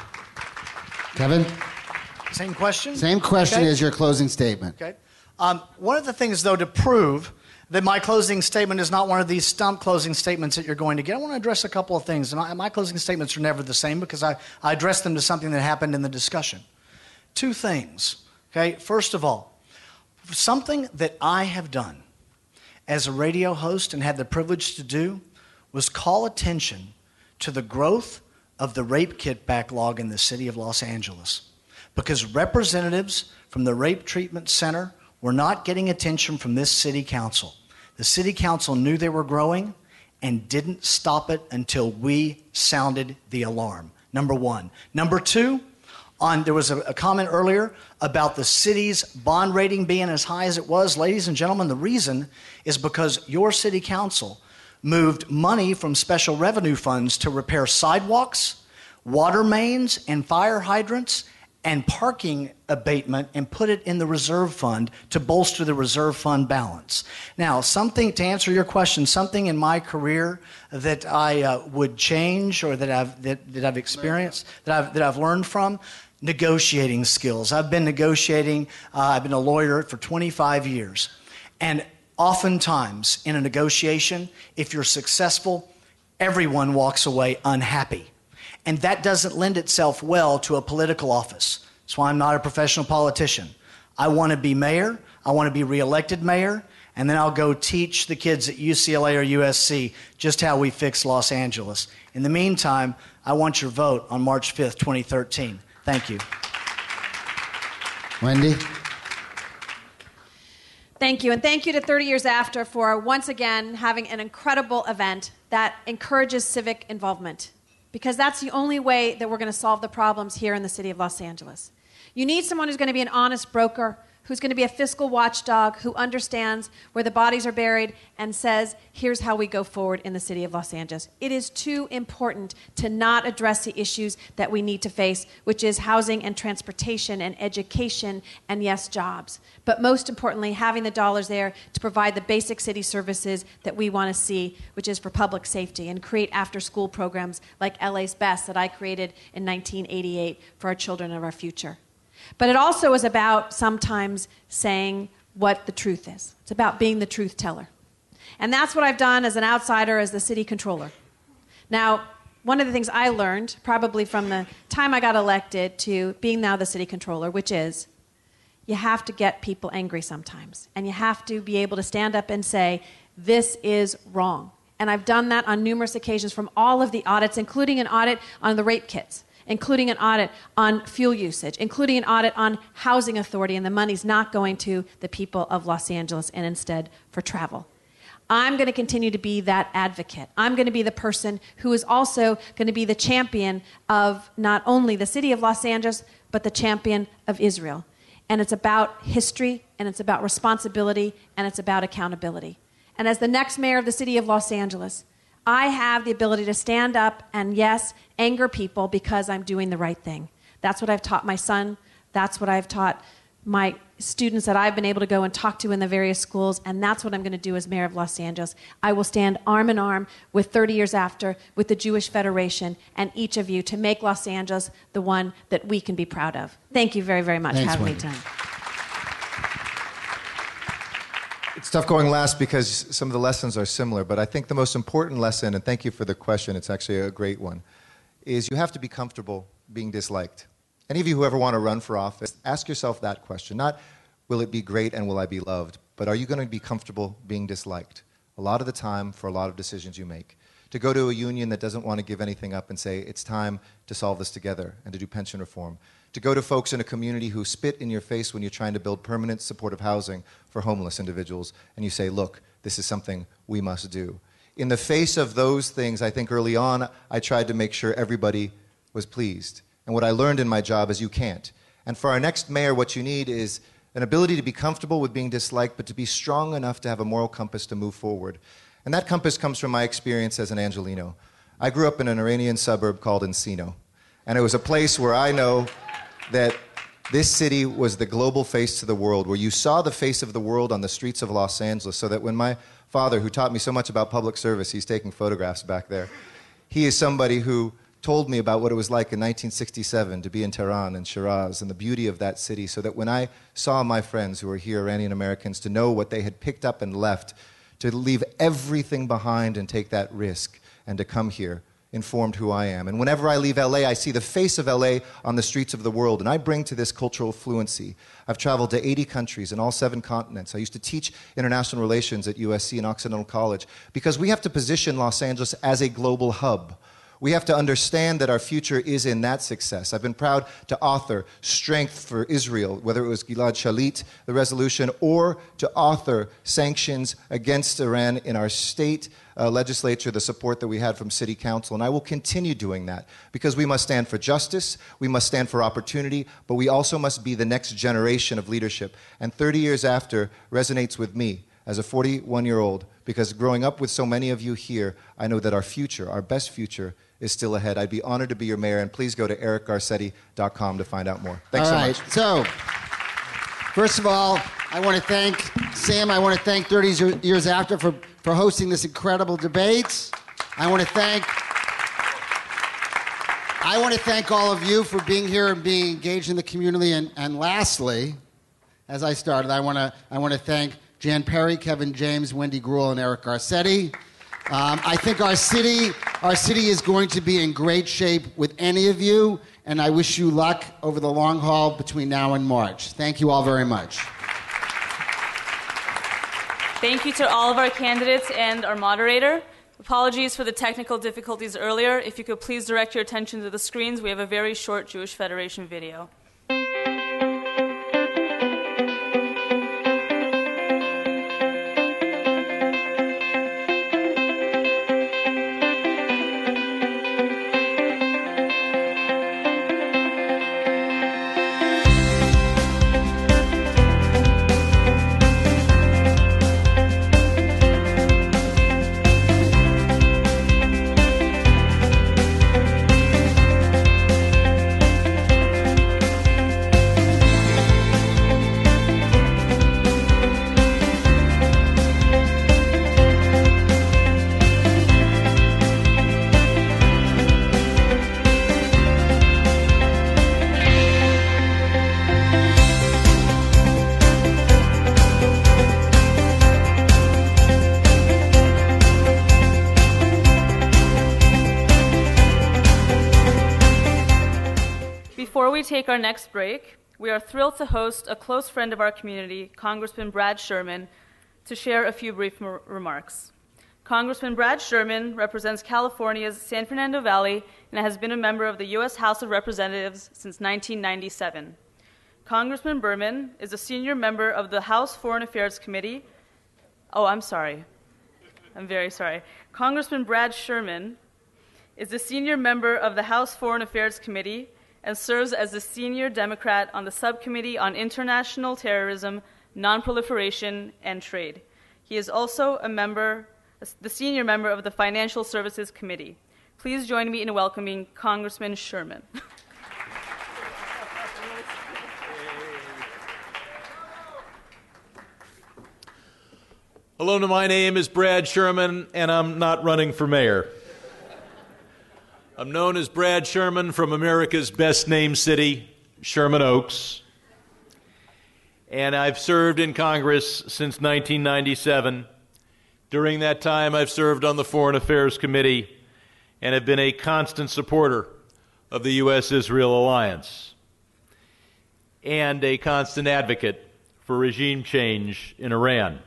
Kevin? Same question? Same question Okay. as your closing statement. Okay. One of the things, though, to prove that my closing statement is not one of these stump closing statements that you're going to get, I want to address a couple of things. And my closing statements are never the same because I address them to something that happened in the discussion. Two things. Okay. First of all, something that I have done as a radio host and had the privilege to do was call attention to the growth of the rape kit backlog in the city of Los Angeles, because representatives from the Rape Treatment Center were not getting attention from this city council. The city council knew they were growing and didn't stop it until we sounded the alarm, number one. Number two, there was a comment earlier about the city's bond rating being as high as it was. Ladies and gentlemen, the reason is because your city council moved money from special revenue funds to repair sidewalks, water mains, and fire hydrants, and parking abatement, and put it in the reserve fund to bolster the reserve fund balance. Now, something to answer your question, something in my career that I would change, or that I've experienced, that I've learned from, negotiating skills. I've been negotiating. I've been a lawyer for 25 years, and oftentimes in a negotiation, if you're successful, everyone walks away unhappy. And that doesn't lend itself well to a political office. That's why I'm not a professional politician. I want to be mayor. I want to be reelected mayor. And then I'll go teach the kids at UCLA or USC just how we fix Los Angeles. In the meantime, I want your vote on March 5th, 2013. Thank you. Wendy? Thank you, and thank you to 30 Years After for once again having an incredible event that encourages civic involvement, because that's the only way that we're going to solve the problems here in the city of Los Angeles. You need someone who's going to be an honest broker, who's going to be a fiscal watchdog, who understands where the bodies are buried and says, here's how we go forward in the city of Los Angeles. It is too important to not address the issues that we need to face, which is housing and transportation and education and, yes, jobs. But most importantly, having the dollars there to provide the basic city services that we want to see, which is for public safety, and create after-school programs like LA's Best that I created in 1988 for our children of our future. But it also is about sometimes saying what the truth is. It's about being the truth teller. And that's what I've done as an outsider, as the city controller. Now, one of the things I learned, probably from the time I got elected to being now the city controller, which is you have to get people angry sometimes. And you have to be able to stand up and say, this is wrong. And I've done that on numerous occasions from all of the audits, including an audit on the rape kits, including an audit on fuel usage, including an audit on housing authority, and the money's not going to the people of Los Angeles and instead for travel. I'm going to continue to be that advocate. I'm going to be the person who is also going to be the champion of not only the city of Los Angeles, but the champion of Israel. And it's about history, and it's about responsibility, and it's about accountability. And as the next mayor of the city of Los Angeles, I have the ability to stand up and, yes, anger people because I'm doing the right thing. That's what I've taught my son. That's what I've taught my students that I've been able to go and talk to in the various schools, and that's what I'm going to do as mayor of Los Angeles. I will stand arm in arm with 30 Years After, with the Jewish Federation, and each of you to make Los Angeles the one that we can be proud of. Thank you very, very much for having me tonight. It's tough going last because some of the lessons are similar, but I think the most important lesson, and thank you for the question, it's actually a great one, is you have to be comfortable being disliked. Any of you who ever want to run for office, ask yourself that question. Not, will it be great and will I be loved? But are you going to be comfortable being disliked? A lot of the time for a lot of decisions you make. To go to a union that doesn't want to give anything up and say, it's time to solve this together and to do pension reform. To go to folks in a community who spit in your face when you're trying to build permanent supportive housing for homeless individuals, and you say, look, this is something we must do. In the face of those things, I think early on, I tried to make sure everybody was pleased. And what I learned in my job is you can't. And for our next mayor, what you need is an ability to be comfortable with being disliked, but to be strong enough to have a moral compass to move forward. And that compass comes from my experience as an Angelino. I grew up in an Iranian suburb called Encino. And it was a place where I know that this city was the global face to the world, where you saw the face of the world on the streets of Los Angeles, so that when my father, who taught me so much about public service, he's taking photographs back there, he is somebody who told me about what it was like in 1967 to be in Tehran and Shiraz and the beauty of that city, so that when I saw my friends who were here, Iranian Americans, to know what they had picked up and left, to leave everything behind and take that risk, and to come here, informed who I am. And whenever I leave LA, I see the face of LA on the streets of the world, and I bring to this cultural fluency. I've traveled to 80 countries in all 7 continents. I used to teach international relations at USC and Occidental College, because we have to position Los Angeles as a global hub. We have to understand that our future is in that success. I've been proud to author Strength for Israel, whether it was Gilad Shalit, the resolution, or to author sanctions against Iran in our state legislature, the support that we had from city council. And I will continue doing that, because we must stand for justice, we must stand for opportunity, but we also must be the next generation of leadership. And 30 years after resonates with me as a 41-year-old, because growing up with so many of you here, I know that our future, our best future, is still ahead. I'd be honored to be your mayor, and please go to ericgarcetti.com to find out more. Thanks so much. So, first of all, I want to thank Sam. I want to thank 30 Years After for hosting this incredible debate. I want to thank all of you for being here and being engaged in the community. And lastly, as I started, I want to thank Jan Perry, Kevin James, Wendy GREUEL, and Eric Garcetti. I think our city is going to be in great shape with any of you, and I wish you luck over the long haul between now and March. Thank you all very much. Thank you to all of our candidates and our moderator. Apologies for the technical difficulties earlier. If you could please direct your attention to the screens, we have a very short Jewish Federation video. Before we take our next break, we are thrilled to host a close friend of our community, Congressman Brad Sherman, to share a few brief remarks. Congressman Brad Sherman represents California's San Fernando Valley and has been a member of the U.S. House of Representatives since 1997. Congressman Berman is a senior member of the House Foreign Affairs Committee. Oh, I'm sorry. I'm very sorry. Congressman Brad Sherman is a senior member of the House Foreign Affairs Committee and serves as the senior Democrat on the Subcommittee on International Terrorism, Nonproliferation, and Trade. He is also the senior member of the Financial Services Committee. Please join me in welcoming Congressman Sherman. Hello, my name is Brad Sherman, and I'm not running for mayor. I'm known as Brad Sherman from America's best-named city, Sherman Oaks. And I've served in Congress since 1997. During that time, I've served on the Foreign Affairs Committee and have been a constant supporter of the U.S.-Israel alliance. and a constant advocate for regime change in Iran.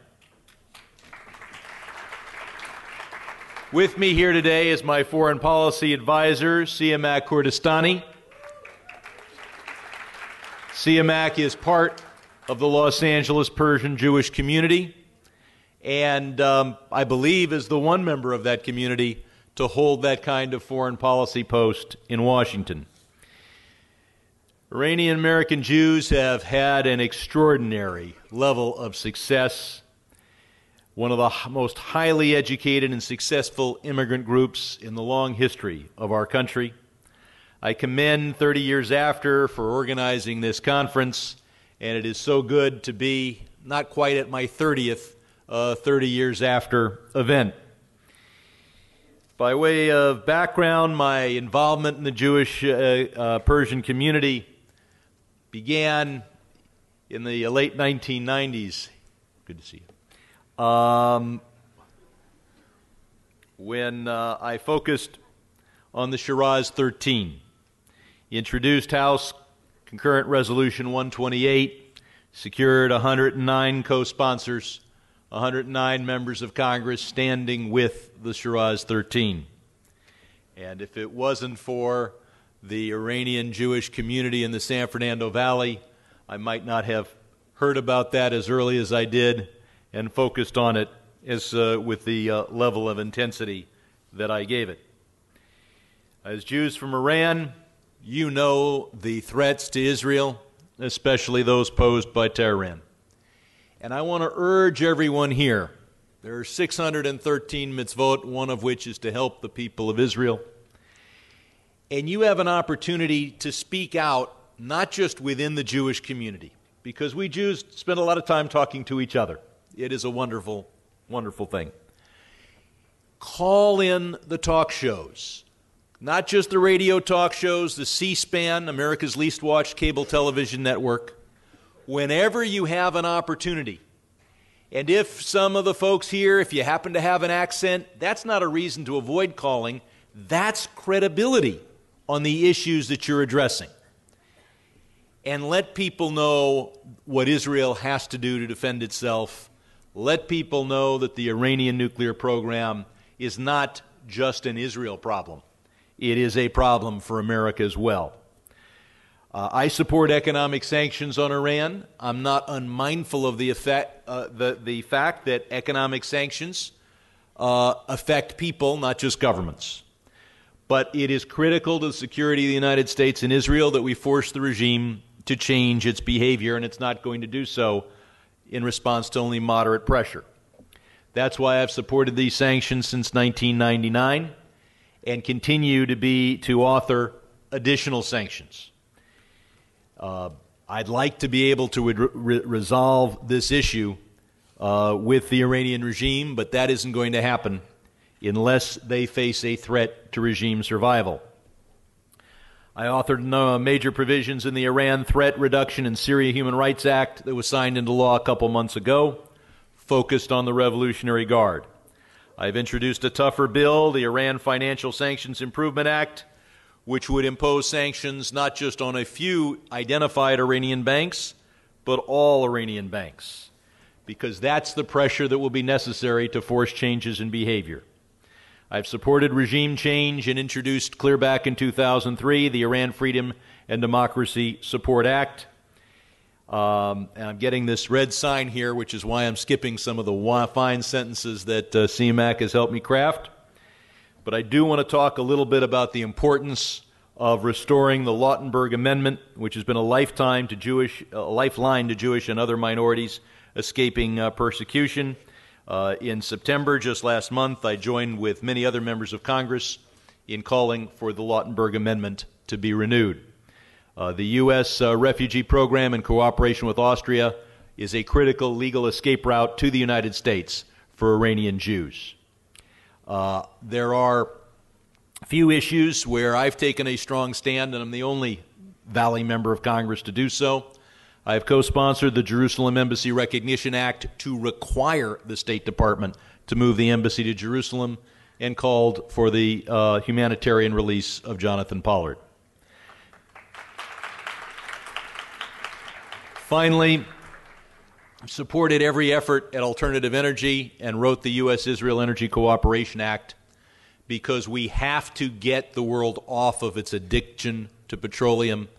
With me here today is my foreign policy advisor, Civic Kurdistani. Civic is part of the Los Angeles Persian Jewish community, and I believe is the one member of that community to hold that kind of foreign policy post in Washington. Iranian American Jews have had an extraordinary level of success, one of the most highly educated and successful immigrant groups in the long history of our country. I commend 30 Years After for organizing this conference, and it is so good to be not quite at my 30th 30 Years After event. By way of background, my involvement in the Jewish Persian community began in the late 1990s. Good to see you. When I focused on the Shiraz 13, introduced House Concurrent Resolution 128, secured 109 co-sponsors, 109 members of Congress standing with the Shiraz 13. And if it wasn't for the Iranian Jewish community in the San Fernando Valley, I might not have heard about that as early as I did and focused on it as with the level of intensity that I gave it. As Jews from Iran, you know the threats to Israel, especially those posed by Tehran. And I want to urge everyone here, there are 613 mitzvot, one of which is to help the people of Israel. And you have an opportunity to speak out, not just within the Jewish community, because we Jews spend a lot of time talking to each other. It is a wonderful, wonderful thing. Call in the talk shows, not just the radio talk shows, the C-SPAN, America's least watched cable television network. Whenever you have an opportunity, and if some of the folks here, if you happen to have an accent, that's not a reason to avoid calling. That's credibility on the issues that you're addressing. And let people know what Israel has to do to defend itself. Let people know that the Iranian nuclear program is not just an Israel problem. It is a problem for America as well. I support economic sanctions on Iran. I'm not unmindful of the fact that economic sanctions affect people, not just governments. But it is critical to the security of the United States and Israel that we force the regime to change its behavior, and it's not going to do so in response to only moderate pressure. That's why I've supported these sanctions since 1999 and continue to author additional sanctions. I'd like to be able to resolve this issue with the Iranian regime, but that isn't going to happen unless they face a threat to regime survival. I authored major provisions in the Iran Threat Reduction and Syria Human Rights Act that was signed into law a couple months ago, focused on the Revolutionary Guard. I've introduced a tougher bill, the Iran Financial Sanctions Improvement Act, which would impose sanctions not just on a few identified Iranian banks, but all Iranian banks, because that's the pressure that will be necessary to force changes in behavior. I've supported regime change and introduced clear back in 2003 the Iran Freedom and Democracy Support Act. And I'm getting this red sign here, which is why I'm skipping some of the fine sentences that CMAC has helped me craft. But I do want to talk a little bit about the importance of restoring the Lautenberg Amendment, which has been a lifeline to Jewish and other minorities escaping persecution. In September, just last month, I joined with many other members of Congress in calling for the Lautenberg Amendment to be renewed. The U.S. refugee program, in cooperation with Austria, is a critical legal escape route to the United States for Iranian Jews. There are few issues where I've taken a strong stand, and I'm the only Valley member of Congress to do so. I have co-sponsored the Jerusalem Embassy Recognition Act to require the State Department to move the embassy to Jerusalem and called for the humanitarian release of Jonathan Pollard. Finally, supported every effort at alternative energy and wrote the U.S.-Israel Energy Cooperation Act because we have to get the world off of its addiction to petroleum,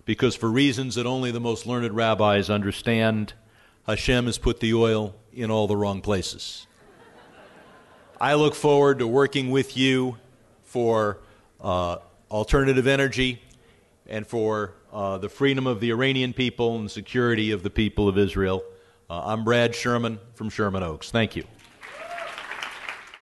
because for reasons that only the most learned rabbis understand, Hashem has put the oil in all the wrong places. I look forward to working with you for alternative energy and for the freedom of the Iranian people and security of the people of Israel. I'm Brad Sherman from Sherman Oaks. Thank you.